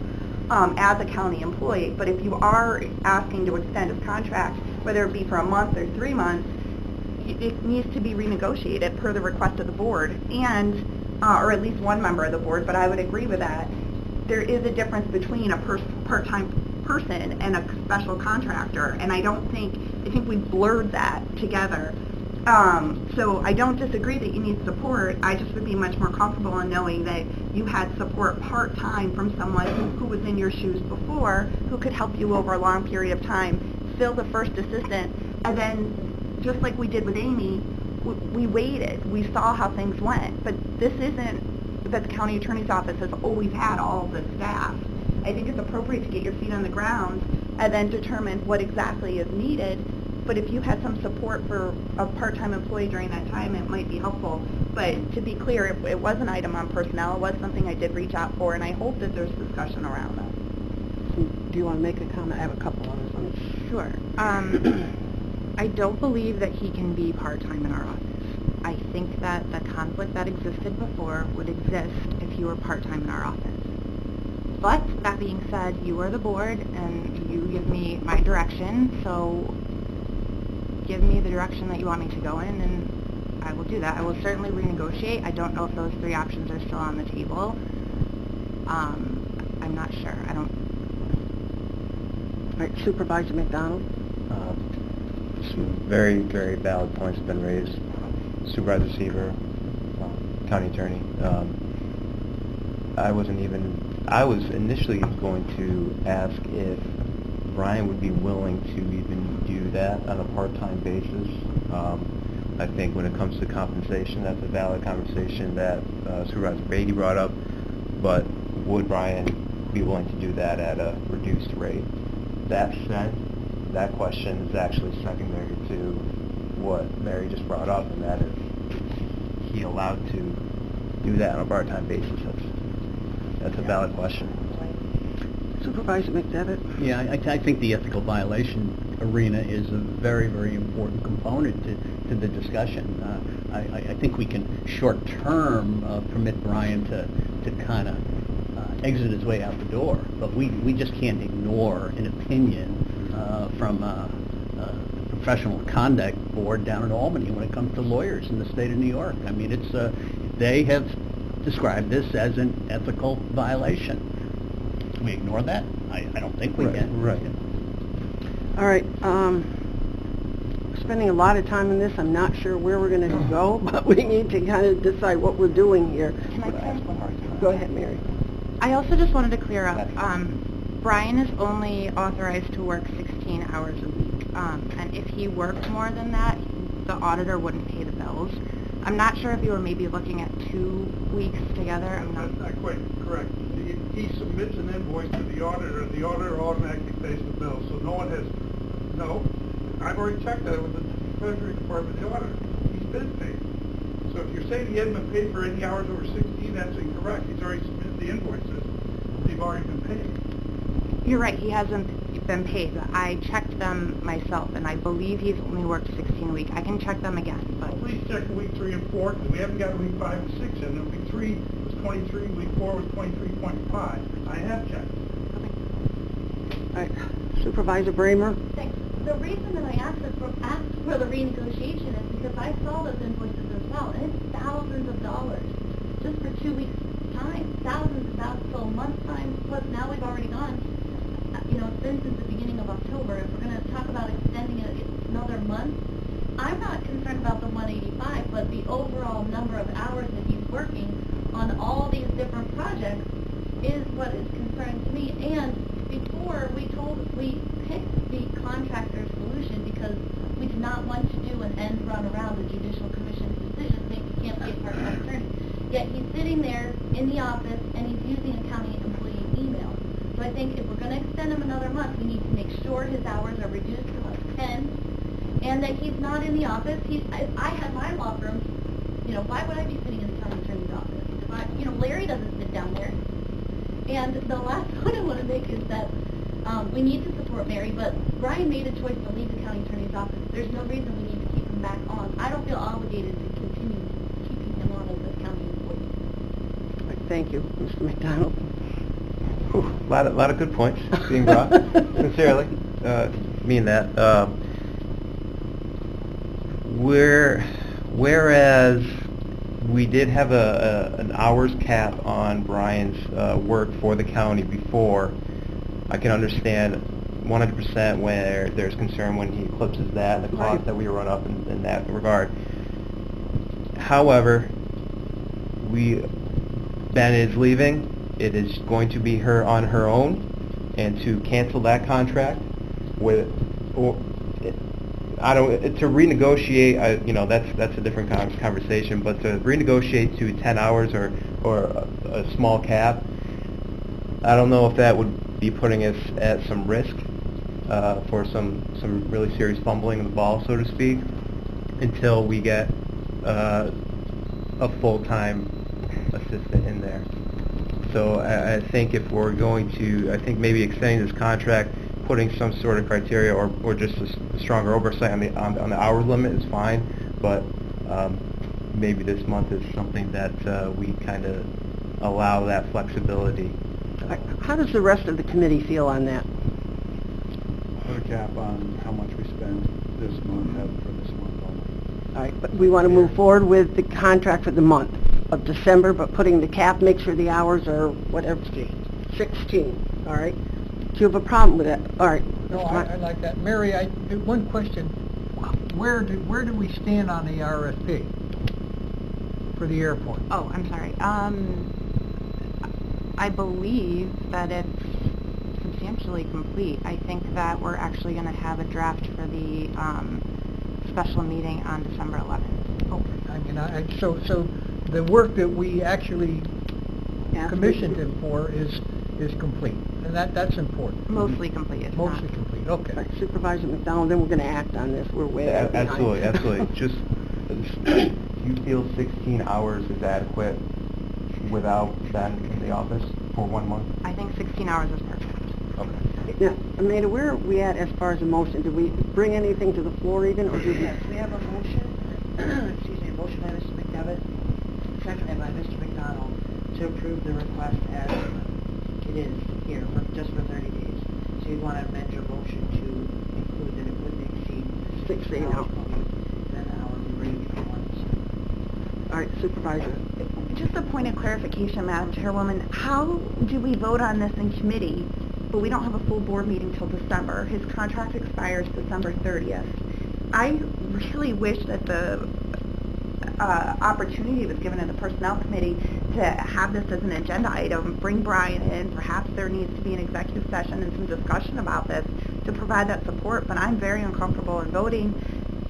as a county employee. But if you are asking to extend his contract, whether it be for a month or 3 months, it needs to be renegotiated per the request of the board, and or at least one member of the board, but I would agree with that. There is a difference between a part-time person and a special contractor, and I think we blurred that together. So I don't disagree that you need support. I just would be much more comfortable in knowing that you had support part-time from someone who was in your shoes before, who could help you over a long period of time, fill the first assistant, and then, just like we did with Amy, we waited. We saw how things went. But this isn't that the county attorney's office has always had all of the staff. I think it's appropriate to get your feet on the ground and then determine what exactly is needed. But if you had some support for a part-time employee during that time, it might be helpful. But to be clear, it was an item on personnel. It was something I did reach out for, and I hope that there's discussion around that. Do you want to make a comment? I have a couple others on this. Sure. I don't believe that he can be part-time in our office. I think that the conflict that existed before would exist if you were part-time in our office. But that being said, you are the board and you give me my direction, so give me the direction that you want me to go in and I will do that. I will certainly renegotiate. I don't know if those three options are still on the table. I'm not sure. I don't... All right, Supervisor McDonald? Some very, very valid points have been raised. Supervisor Seaver, County Attorney. I was initially going to ask if Brian would be willing to even do that on a part-time basis. I think when it comes to compensation, that's a valid conversation that Supervisor Beatty brought up, but would Brian be willing to do that at a reduced rate? That said, that question is actually secondary to what Mary just brought up, and that is he allowed to do that on a part-time basis? That's a valid question. Supervisor McDevitt? Yeah, I think the ethical violation arena is a very, very important component to the discussion. I think we can short-term permit Brian to kind of exit his way out the door, but we just can't ignore an opinion from the Professional Conduct Board down in Albany when it comes to lawyers in the state of New York. I mean, it's they have described this as an ethical violation. Can we ignore that? I don't think we can. Right. All right, spending a lot of time on this. I'm not sure where we're going to go, but we need to kind of decide what we're doing here. Can I say? Go ahead, Mary. I also just wanted to clear up, Brian is only authorized to work 16 hours a week, and if he worked more than that, the auditor wouldn't pay the bills. I'm not sure if you were maybe looking at 2 weeks together. I'm not... That's not quite correct. He submits an invoice to the auditor, and the auditor automatically pays the bill, so no one has, no, I've already checked that with the Treasury Department, the auditor. He's been paid. So if you're saying he hadn't been paid for any hours over 16, that's incorrect. He's already submitted the invoices. They've already been paid. You're right, he hasn't been paid. I checked them myself, and I believe he's only worked 16 a week. I can check them again, but... Please check week 3 and 4, because we haven't got week 5 and 6 in. And week 3 was 23, week 4 was 23.5. I have checked. All right, Supervisor Bramer? Thanks. The reason that I asked for the renegotiation is because I saw those invoices as well, and it's thousands of dollars just for 2 weeks' time. Thousands of dollars, so a month's time, plus now we've already gone, it's been since the beginning of October. If we're going to talk about extending it another month, I'm not concerned about the 185, but the overall number of hours that he's working on all these different projects is what is concerning to me. And before we picked the contractor solution because we did not want to do an end run around the Judicial Commission's decision saying he can't be a part-time attorney. Yet he's sitting there in the office and he's using a county employee email. So I think if we're going to extend him another month, we need to make sure his hours are reduced to like 10 and that he's not in the office. If I had my law firm, why would I be sitting in the county attorney's office? Larry doesn't sit down there. And the last point I want to make is that we need to support Mary, but Brian made a choice to leave the county attorney's office. There's no reason we need to keep him back on. I don't feel obligated to continue keeping him on as a county employee. All right, thank you, Mr. McDonald. A lot of good points being brought. Sincerely, mean that. Whereas we did have an hours cap on Brian's work for the county before, I can understand 100% where there's concern when he eclipses that and the cost that we run up in that regard. However, Ben is leaving. It is going to be her on her own, and to cancel that contract to renegotiate, that's a different conversation. But to renegotiate to 10 hours or a small cap, I don't know if that would be putting us at some risk for some really serious fumbling of the ball, so to speak, until we get a full-time assistant in there. So I think if we're going to, I think maybe extending this contract, putting some sort of criteria or just a stronger oversight on the hours limit is fine, but maybe this month is something that we kind of allow that flexibility. How does the rest of the committee feel on that? Put a cap on how much we spend this month for this month only. All right, but we want to move forward with the contract for the month of December, but putting the cap, make sure the hours are whatever. 16, all right? Do you have a problem with that? All right. No, Mr. Martin. I like that. Mary, one question. Where do we stand on the RFP for the airport? Oh, I'm sorry. I believe that it's substantially complete. I think that we're actually going to have a draft for the special meeting on December 11th. Oh, I mean, so the work that we actually commissioned him for is complete, and that's important. Mostly complete. It's not. Mostly complete, okay. All right, Supervisor McDonald, then we're going to act on this. We're way behind. Absolutely. Just, do you feel 16 hours is adequate without that in the office for 1 month? I think 16 hours is perfect. Okay. Now, Amanda, where are we at as far as a motion? Did we bring anything to the floor even, or did we? Yes, we have a motion, excuse me, a motion by Mr. McDevitt, seconded by Mr. McDonald, to approve the request as it is here, just for 30 days. So you'd want to amend your motion to include that it wouldn't exceed 16 hours. An hourly rate for one. All right, Supervisor. Just a point of clarification, Madam Chairwoman, how do we vote on this in committee, but we don't have a full board meeting till December? His contract expires December 30th. I really wish that the opportunity was given in the Personnel Committee to have this as an agenda item, bring Brian in, perhaps there needs to be an executive session and some discussion about this to provide that support, but I'm very uncomfortable in voting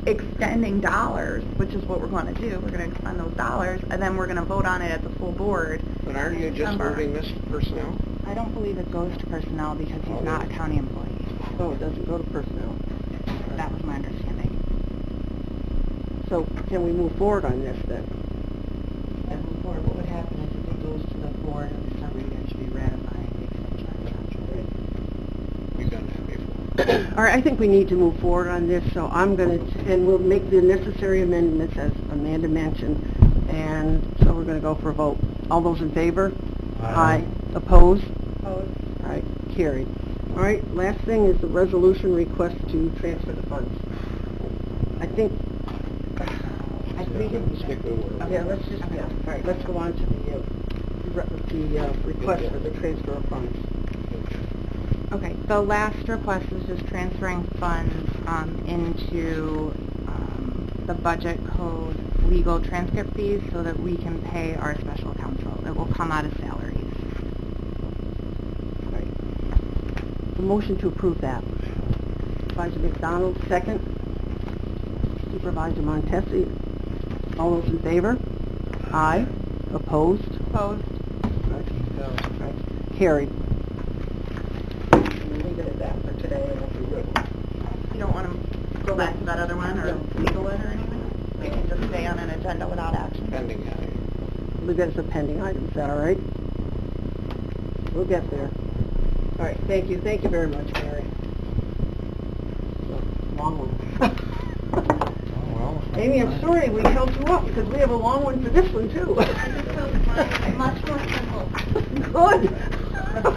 extending dollars, which is what we're going to do. We're going to extend those dollars, and then we're going to vote on it as a full board. But aren't you just moving this to personnel? I don't believe it goes to personnel because he's not a county employee. Oh, it doesn't go to personnel. That was my understanding. So can we move forward on this then? And before, what would happen is if it goes to the board in December, you guys should be ratifying the extension of the contract. We've done that before. All right, I think we need to move forward on this, so I'm going to, and we'll make the necessary amendments as Amanda mentioned, and so we're going to go for a vote. All those in favor? Aye. Opposed? Opposed? All right, carried. All right, last thing is the resolution request to transfer the funds. I think, we can, Stick with the word. yeah, let's just, yeah, all right, let's go on to the request for the transfer of funds. Okay, the last request is just transferring funds into the budget code legal transcript fees so that we can pay our special counsel. It will come out of salaries. All right. A motion to approve that. Supervisor McDonald, second. Supervisor Montesi. All those in favor? Aye. Opposed? Opposed? Right. Carried. We'll leave it at that for today, and we'll be ready. You don't want to go back to that other one or legal it or anything? They can just stay on an agenda without action. Pending that. Leave that as a pending item, is that all right? We'll get there. All right, thank you very much, Mary. Long one. Amy, I'm sorry we held you up, because we have a long one for this one, too. Much more simple. Good.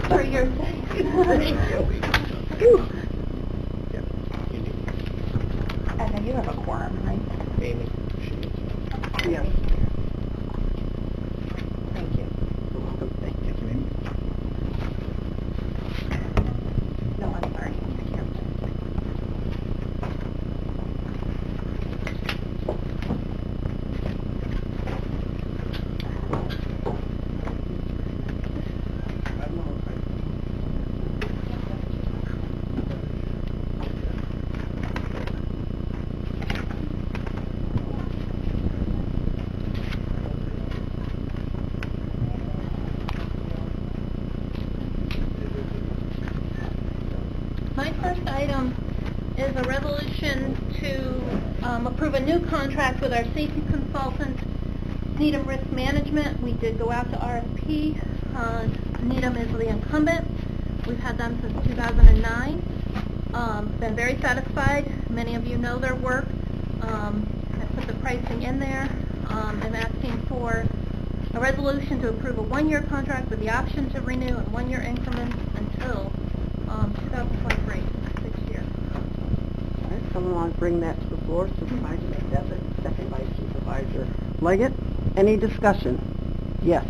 For your sake. Thank you. Whew. And then you have a quorum, right? Amy, she needs to. Yes. Thank you. You're welcome. Thank you. No, I'm sorry. I can't. My first item is a resolution to approve a new contract with our safety consultant, Needham Risk Management. We did go out to RFP. Needham is the incumbent. We've had them since 2009. Been very satisfied. Many of you know their work. I put the pricing in there. I'm asking for a resolution to approve a one-year contract with the option to renew in one-year increments until 2023, next year. All right, someone want to bring that to the floor, Supervisor McDevitt, second by Supervisor Leggett. Any discussion? Yes.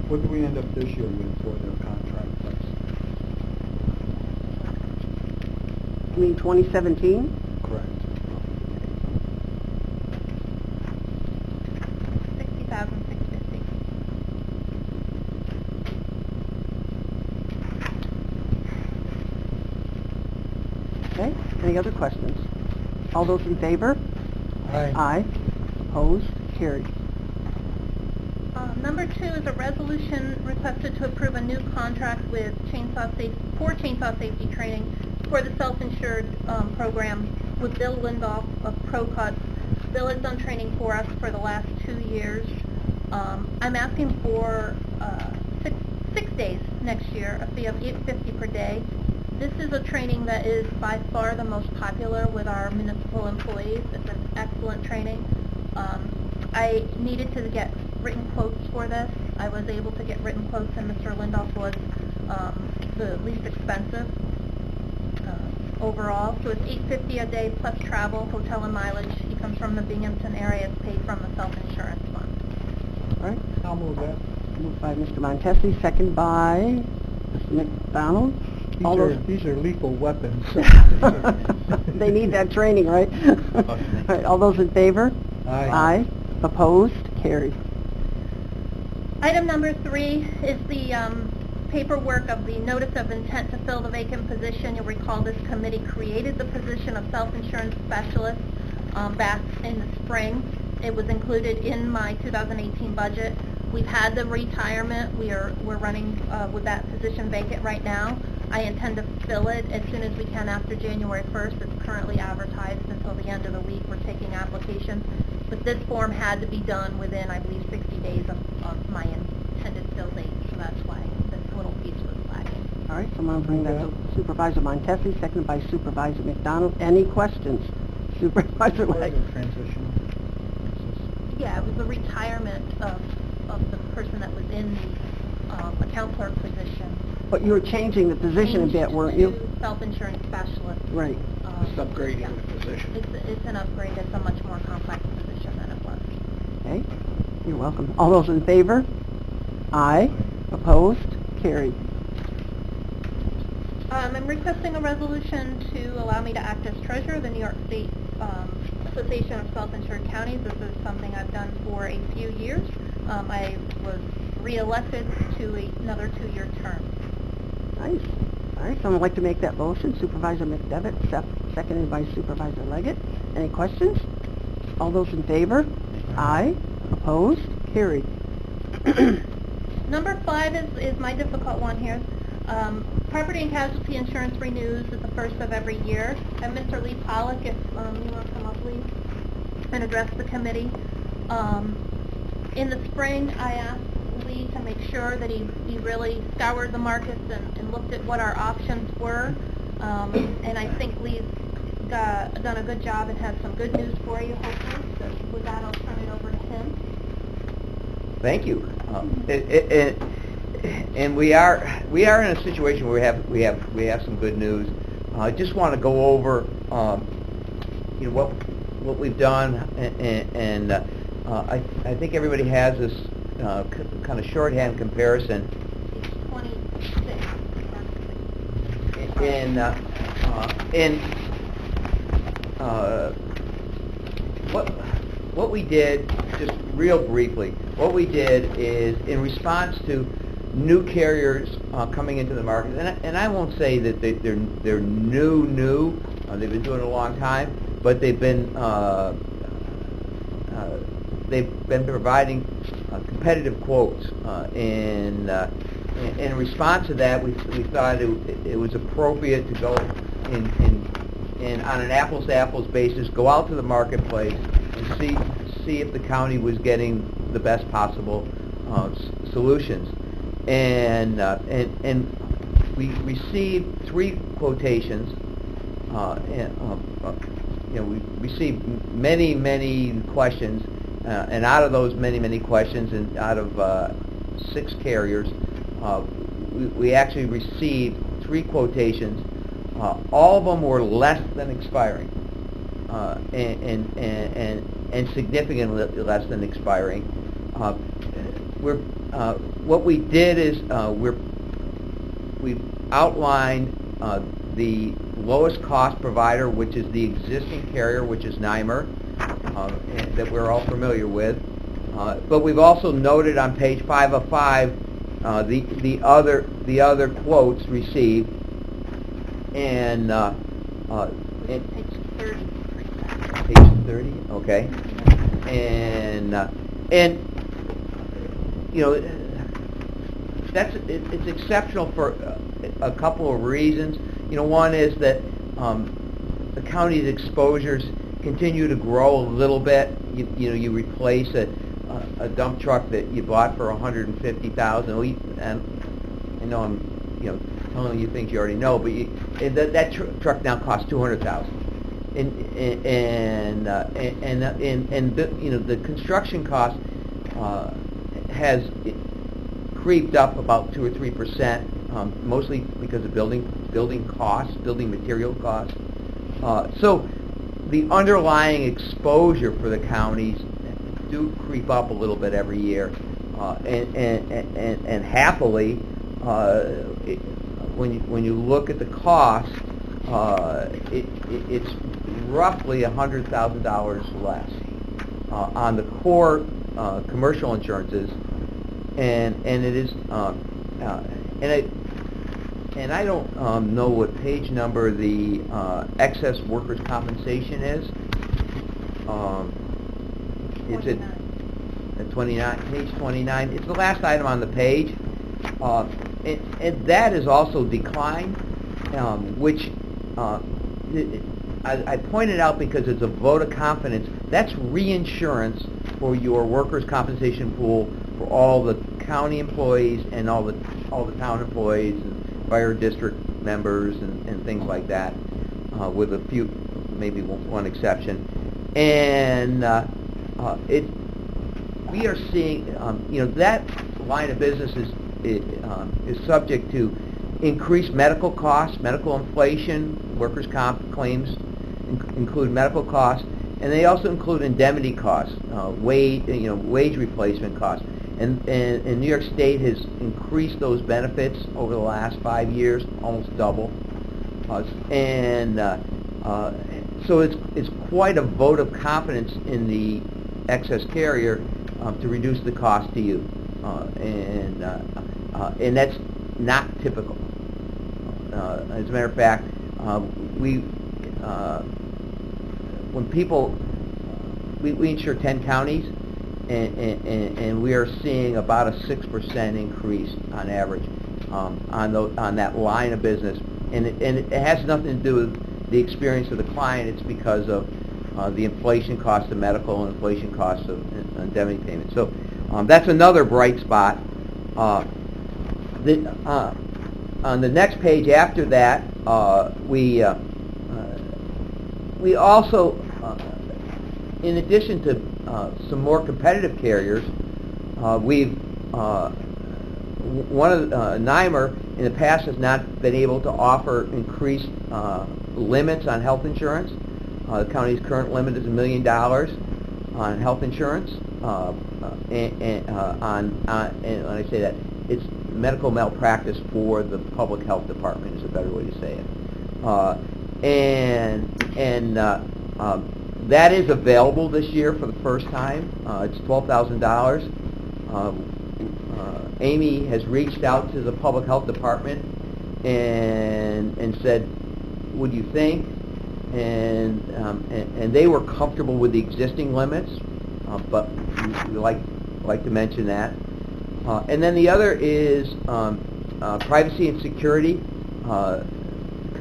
What do we end up this year with for their contract price? You mean 2017? Correct. 60,650. Okay, any other questions? All those in favor? Aye. Aye. Opposed? Carried. Number 2 is a resolution requested to approve a new contract with chainsaw safety training for the self-insured program with Bill Lindoff of ProCuts. Bill has done training for us for the last 2 years. I'm asking for 6 days next year, a fee of $8.50 per day. This is a training that is by far the most popular with our municipal employees. It's an excellent training. I needed to get written quotes for this. I was able to get written quotes, and Mr. Lindoff was the least expensive overall. So it's $8.50 a day plus travel, hotel, and mileage. He comes from the Binghamton area. It's paid from the self-insurance fund. All right. I'll move that. Moved by Mr. Montesi, second by Mr. McDonald. These are lethal weapons. They need that training, right? All right, all those in favor? Aye. Aye. Opposed? Carried. Item number 3 is the paperwork of the notice of intent to fill the vacant position. You'll recall this committee created the position of self-insurance specialist back in the spring. It was included in my 2018 budget. We've had the retirement. We're running with that position vacant right now. I intend to fill it as soon as we can after January 1st. It's currently advertised until the end of the week. We're taking applications. But this form had to be done within, I believe, 60 days of my intended fill date. So that's why this little piece was lagging. All right, so I'm going to bring that to Supervisor Montesi, seconded by Supervisor McDonald. Any questions? Supervisor Leggett. Transition. Yeah, it was the retirement of the person that was in the account clerk position. But you were changing the position a bit, weren't you? To self-insurance specialist. Right. Just upgrading the position. It's an upgrade. It's a much more complex position than it was. Okay, you're welcome. All those in favor? Aye. Opposed? Carried. I'm requesting a resolution to allow me to act as treasurer of the New York State Association of Self-Insured Counties. This is something I've done for a few years. I was re-elected to another 2-year term. Nice. All right, someone would like to make that motion. Supervisor McDevitt, seconded by Supervisor Leggett. Any questions? All those in favor? Aye. Opposed? Carried. Number 5 is my difficult one here. Property and casualty insurance renews at the first of every year. And Mr. Lee Pollock, if you want to come up, please, and address the committee. In the spring, I asked Lee to make sure that he really scoured the markets and looked at what our options were. And I think Lee's done a good job and has some good news for you, hopefully. So with that, I'll turn it over to him. Thank you. And we are in a situation where we have some good news. I just want to go over what we've done, and I think everybody has this kind of shorthand comparison. It's 26. What we did, just real briefly, what we did is in response to new carriers coming into the market, and I won't say that they're new. They've been doing it a long time, but they've been providing competitive quotes. In response to that, we thought it was appropriate to go in on an apples-to-apples basis, go out to the marketplace and see if the county was getting the best possible solutions. And we received 3 quotations. We received many questions, and out of those many questions, and out of 6 carriers, we actually received 3 quotations. All of them were less than expiring. and significantly less than expiring. What we did is we've outlined the lowest cost provider, which is the existing carrier, which is NYMER, that we're all familiar with. But we've also noted on page 5 of 5 the other quotes received, and Page 30. page 30, okay, and you know, it's exceptional for a couple of reasons. You know, one is that the county's exposures continue to grow a little bit. You know, you replace a dump truck that you bought for $150,000, and I know I'm telling you things you already know, but that truck now costs $200,000, and the construction cost has creeped up about 2 or 3%, mostly because of building costs, building material costs. So the underlying exposure for the counties do creep up a little bit every year, and happily, when you look at the cost, it's roughly $100,000 less on the core commercial insurances, and it is and I don't know what page number the excess workers' compensation is. It's at 29, page 29. It's the last item on the page, and that has also declined, which I pointed out because it's a vote of confidence. That's reinsurance for your workers' compensation pool for all the county employees and all the town employees and fire district members and things like that, with a few, maybe one exception. And we are seeing, that line of business is subject to increased medical costs, medical inflation. Workers' comp claims include medical costs, and they also include indemnity costs, wage replacement costs. And New York State has increased those benefits over the last 5 years, almost double. So it's quite a vote of confidence in the excess carrier to reduce the cost to you, and that's not typical. As a matter of fact, when people we insure 10 counties, and we are seeing about a 6% increase on average on that line of business, and it has nothing to do with the experience of the client. It's because of the inflation cost of medical and inflation cost of indemnity payments. So that's another bright spot. On the next page after that, we also, in addition to some more competitive carriers, NYMER in the past has not been able to offer increased limits on health insurance. The county's current limit is $1 million on health insurance, and when I say that, it's medical malpractice for the public health department is a better way to say it. That is available this year for the first time. It's $12,000. Amy has reached out to the public health department and said, "What do you think?" And they were comfortable with the existing limits, but we like to mention that. And then the other is privacy and security. The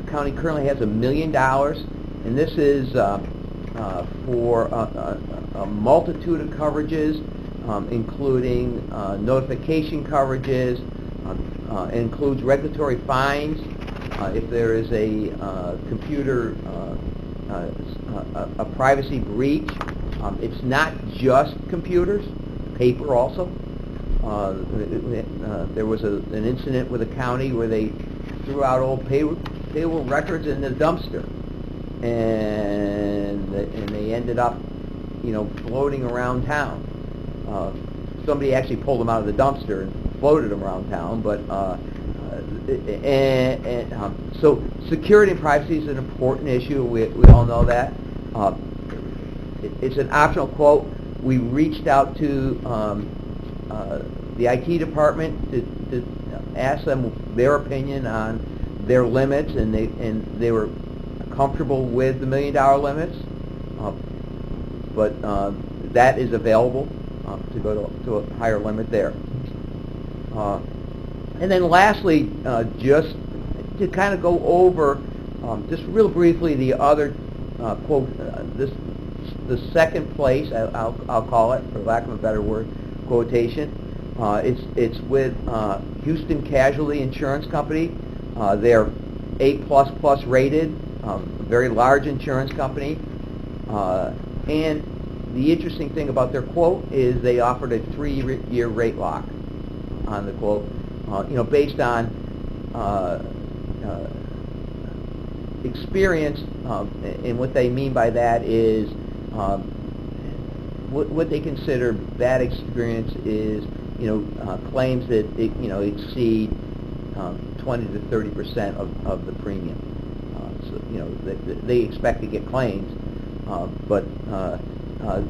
county currently has $1 million, and this is for a multitude of coverages, including notification coverages. It includes regulatory fines if there is a computer a privacy breach. It's not just computers, paper also. There was an incident with a county where they threw out old payroll records in the dumpster, and and they ended up, floating around town. Somebody actually pulled them out of the dumpster and floated them around town, but so security and privacy is an important issue. We all know that. It's an optional quote. We reached out to the IT department to ask them their opinion on their limits, and they were comfortable with the $1 million limits, but that is available to go to a higher limit there. And then lastly, just to kind of go over, just real briefly, the other quote, the second place, I'll call it, for lack of a better word, quotation. It's with Houston Casualty Insurance Company. They're A++ rated, very large insurance company. And the interesting thing about their quote is they offered a 3-year rate lock on the quote, based on experience, and what they mean by that is what they consider bad experience is claims that exceed 20 to 30% of the premium. So they expect to get claims, but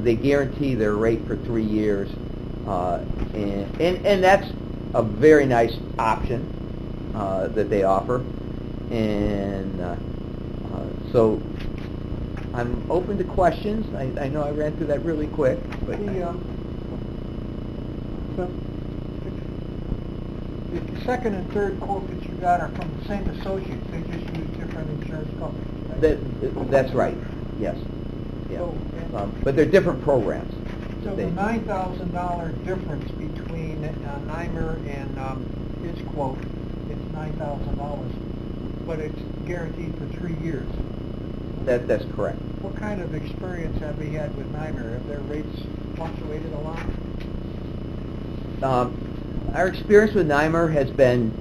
they guarantee their rate for 3 years, and that's a very nice option that they offer, and so I'm open to questions. I know I ran through that really quick, but the second and third quote that you got are from the same associates. They just use different insurance companies. Right? That's right. Yes. Yeah. So, but they're different programs. So the $9,000 difference between Nymer and his quote, it's $9,000, but it's guaranteed for 3 years. That's correct. What kind of experience have we had with Nymer? Have their rates fluctuated a lot? Our experience with Nymer has been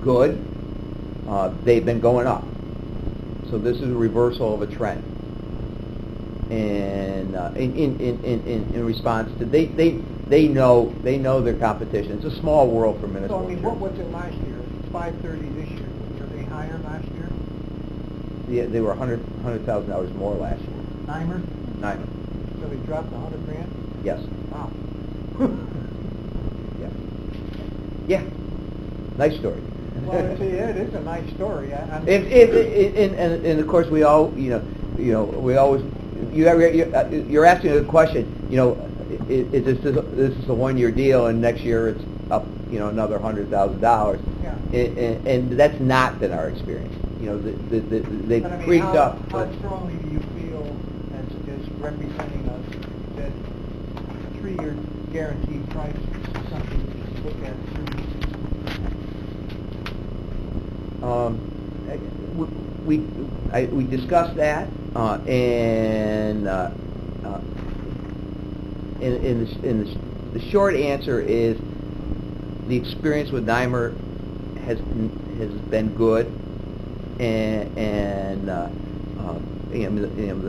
good. They've been going up. So this is a reversal of a trend. And in response to they know their competition. It's a small world for Minnesota. So I mean, what was it last year? It's $530 this year. Were they higher last year? Yeah, they were $100,000 more last year. Nymer? Nymer. So they dropped $100,000? Yes. Wow. Yeah. Nice story. Well, it is a nice story. And of course we all, we always, you're asking a question, is this is a 1-year deal and next year it's up, another $100,000? Yeah. And that's not been our experience. They creeped up. How strongly do you feel as representing us that 3-year guaranteed price is something to look at seriously? We discussed that, and the short answer is the experience with Nymer has been good, and the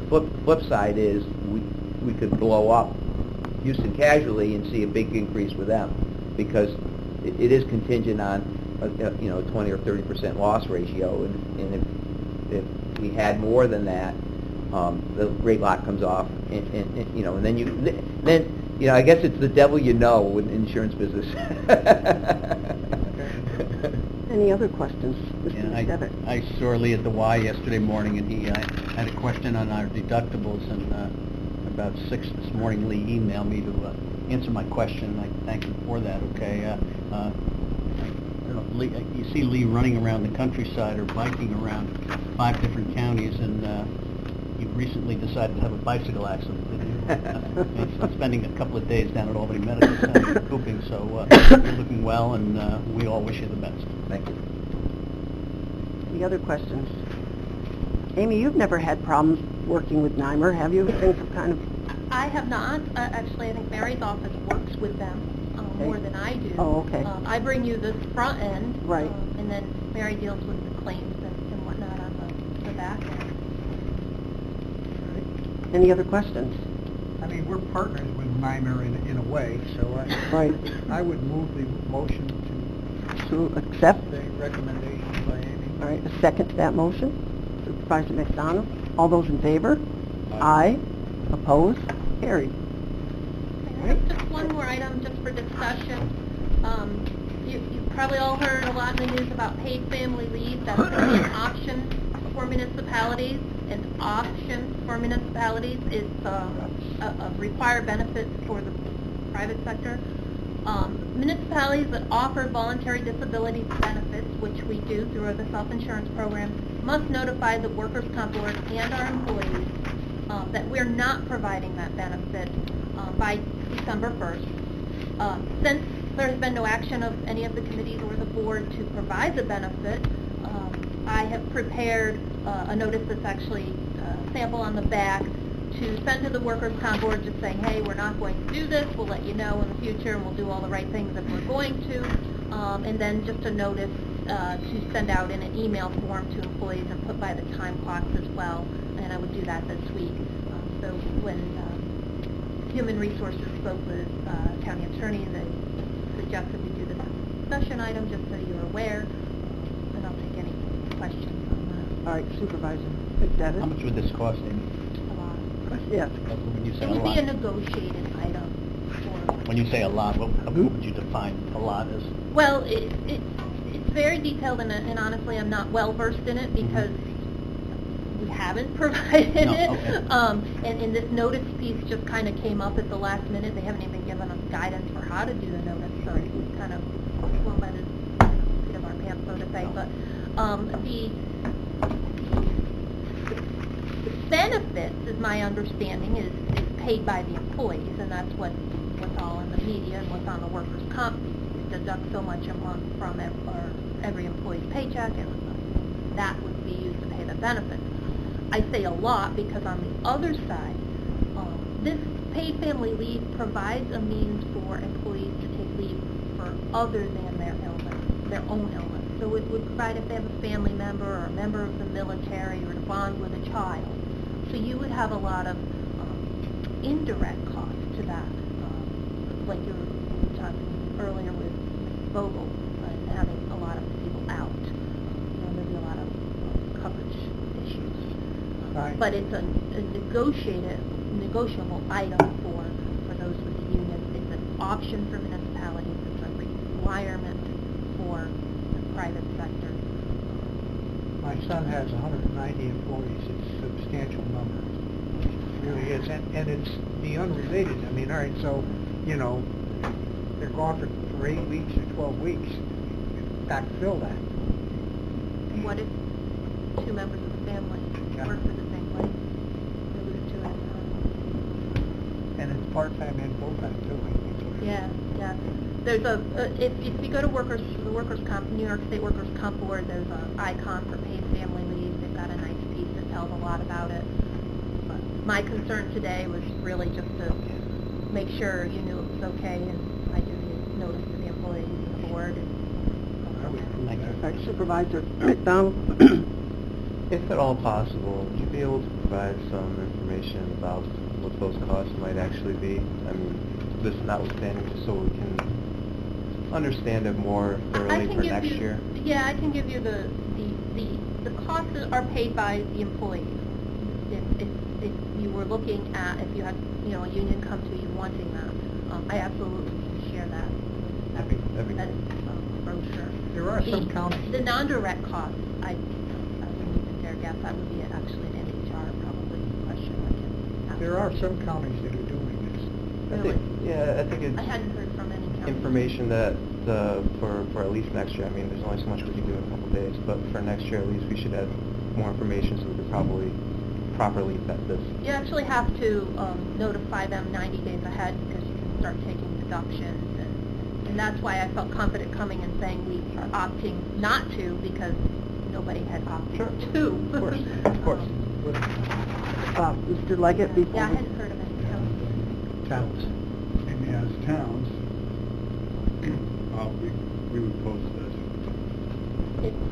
flip side is we could blow up Houston Casualty and see a big increase with them, because it is contingent on a 20 or 30% loss ratio, and if we had more than that, the rate lock comes off, and then I guess it's the devil in the insurance business. Any other questions, Mr. Yeah, Devitt? I saw Lee at the Y yesterday morning, and he had a question on our deductibles, and about 6 this morning, Lee emailed me to answer my question, and I thank him for that. Okay. Lee, you see Lee running around the countryside or biking around 5 different counties, and you recently decided to have a bicycle accident, didn't you? And spending a couple of days down at Albany Medical Center recouping, so you're looking well, and we all wish you the best. Thank you. Any other questions? Amy, you've never had problems working with Nymer, have you? Things have kind of... I have not. Actually, I think Mary's office works with them more than I do. Oh, okay. I bring you the front end, right, and then Mary deals with the claims and whatnot on the back end. Any other questions? I mean, we're partners with Mimer in a way, so Right. I would move the motion To accept? the recommendation by Amy. All right, a second to that motion. Supervisor McDonough. All those in favor? Aye. Opposed? Carried. I have just one more item just for discussion. You've probably all heard a lot in the news about paid family leave. That's going to be an option for municipalities. An option for municipalities is a required benefit for the private sector. Municipalities that offer voluntary disability benefits, which we do through the self-insurance program, must notify the workers' comp board and our employees that we're not providing that benefit by December 1st. Since there has been no action of any of the committees or the board to provide the benefit, I have prepared a notice that's actually a sample on the back to send to the workers' comp board just saying, hey, we're not going to do this, we'll let you know in the future, and we'll do all the right things if we're going to. And then just a notice to send out in an email form to employees and put by the time clocks as well, and I would do that this week. So when Human Resources spoke with county attorney, they suggested we do this as a discussion item just so you're aware, and I'll take any questions on All right, Supervisor McDevitt. How much would this cost, Amy? that. A lot. Yes. When you say It a would be a lot, negotiated item for... when you say a lot, what would you define a lot as? Well, it's very detailed, and honestly, I'm not well versed in it because we haven't provided No, it. okay. And this notice piece just kind of came up at the last minute. They haven't even given us guidance for how to do the notice, so it's kind of flown by the seat of our pants, so to say. But the benefits, is my understanding, is paid by the employees, and that's what's all in the media and what's on the workers' comp. We deduct so much a month from every employee's paycheck, and that would be used to pay the benefits. I say a lot because on the other side, this paid family leave provides a means for employees to take leave for other than their illness, their own illness. So it would provide if they have a family member or a member of the military or to bond with a child. So you would have a lot of indirect costs to that, like you were talking earlier with Vogel and having a lot of people out. There'd be a lot of coverage issues. Right. But it's a negotiable item for those with the union. It's an option for municipalities. It's a requirement for the private sector. My son has 190 employees. It's a substantial number. It really is. And it's the unrelated. I mean, all right, so, you know, they're gone for 8 weeks or 12 weeks. Backfill that. What if two members of the family work for the same place? They lose two at a time. And it's part-time and full-time, too, I think. Yeah, yeah. There's if you go to the workers' comp, New York State Workers' Comp Board, there's an icon for paid family leave. They've got a nice piece that tells a lot about it. But my concern today was really just to make sure you knew it was okay, and I do need notice to the employees and the board. Thank you. All right, Supervisor McDonald. If at all possible, would you be able to provide some information about what those costs might actually be? I mean, this notwithstanding, just so we can understand it more thoroughly for next year. Yeah, I can give you the costs that are paid by the employees. If you were looking at, if you had, a union come to you wanting that, I absolutely can share that. That'd be That is brochure. There are some counties. The non-direct costs, I wouldn't even dare guess. That would be actually an NHR probably question. I can ask. There are some counties that are doing this. Really? I think it's I hadn't heard from any counties. information that for at least next year. I mean, there's only so much we can do in a couple of days, but for next year at least, we should have more information so we could probably properly vet this. You actually have to notify them 90 days ahead because you can start taking deductions, and that's why I felt confident coming and saying we are opting not to because nobody had opted to. Of course, of course. Mr. Leggett, before Yeah, I we... hadn't heard of any counties. Towns. And as towns, we would post this.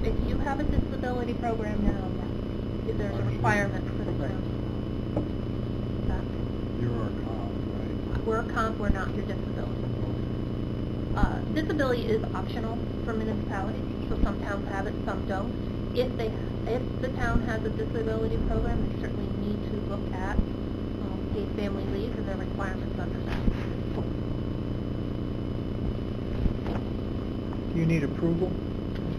If you have a disability program now, yes, there's a requirement for the town. work comp or not your disability. Disability is optional for municipalities, so some towns have it, some don't. If the town has a disability program, they certainly need to look at paid family leave and the requirements under that. Do you need approval?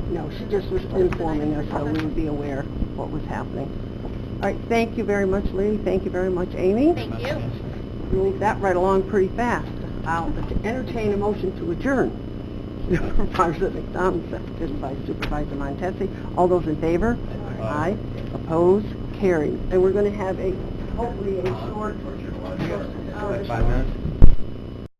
No, she just was informing us so we would be aware of what was happening. All right, thank you very much, Lee. Thank you very much, Amy. Thank you. We moved that right along pretty fast. I'll entertain a motion to adjourn. Supervisor McDonald, seconded by Supervisor Montesi. All those in favor? Aye. Opposed? Carried. And we're going to have hopefully a short... 5 minutes?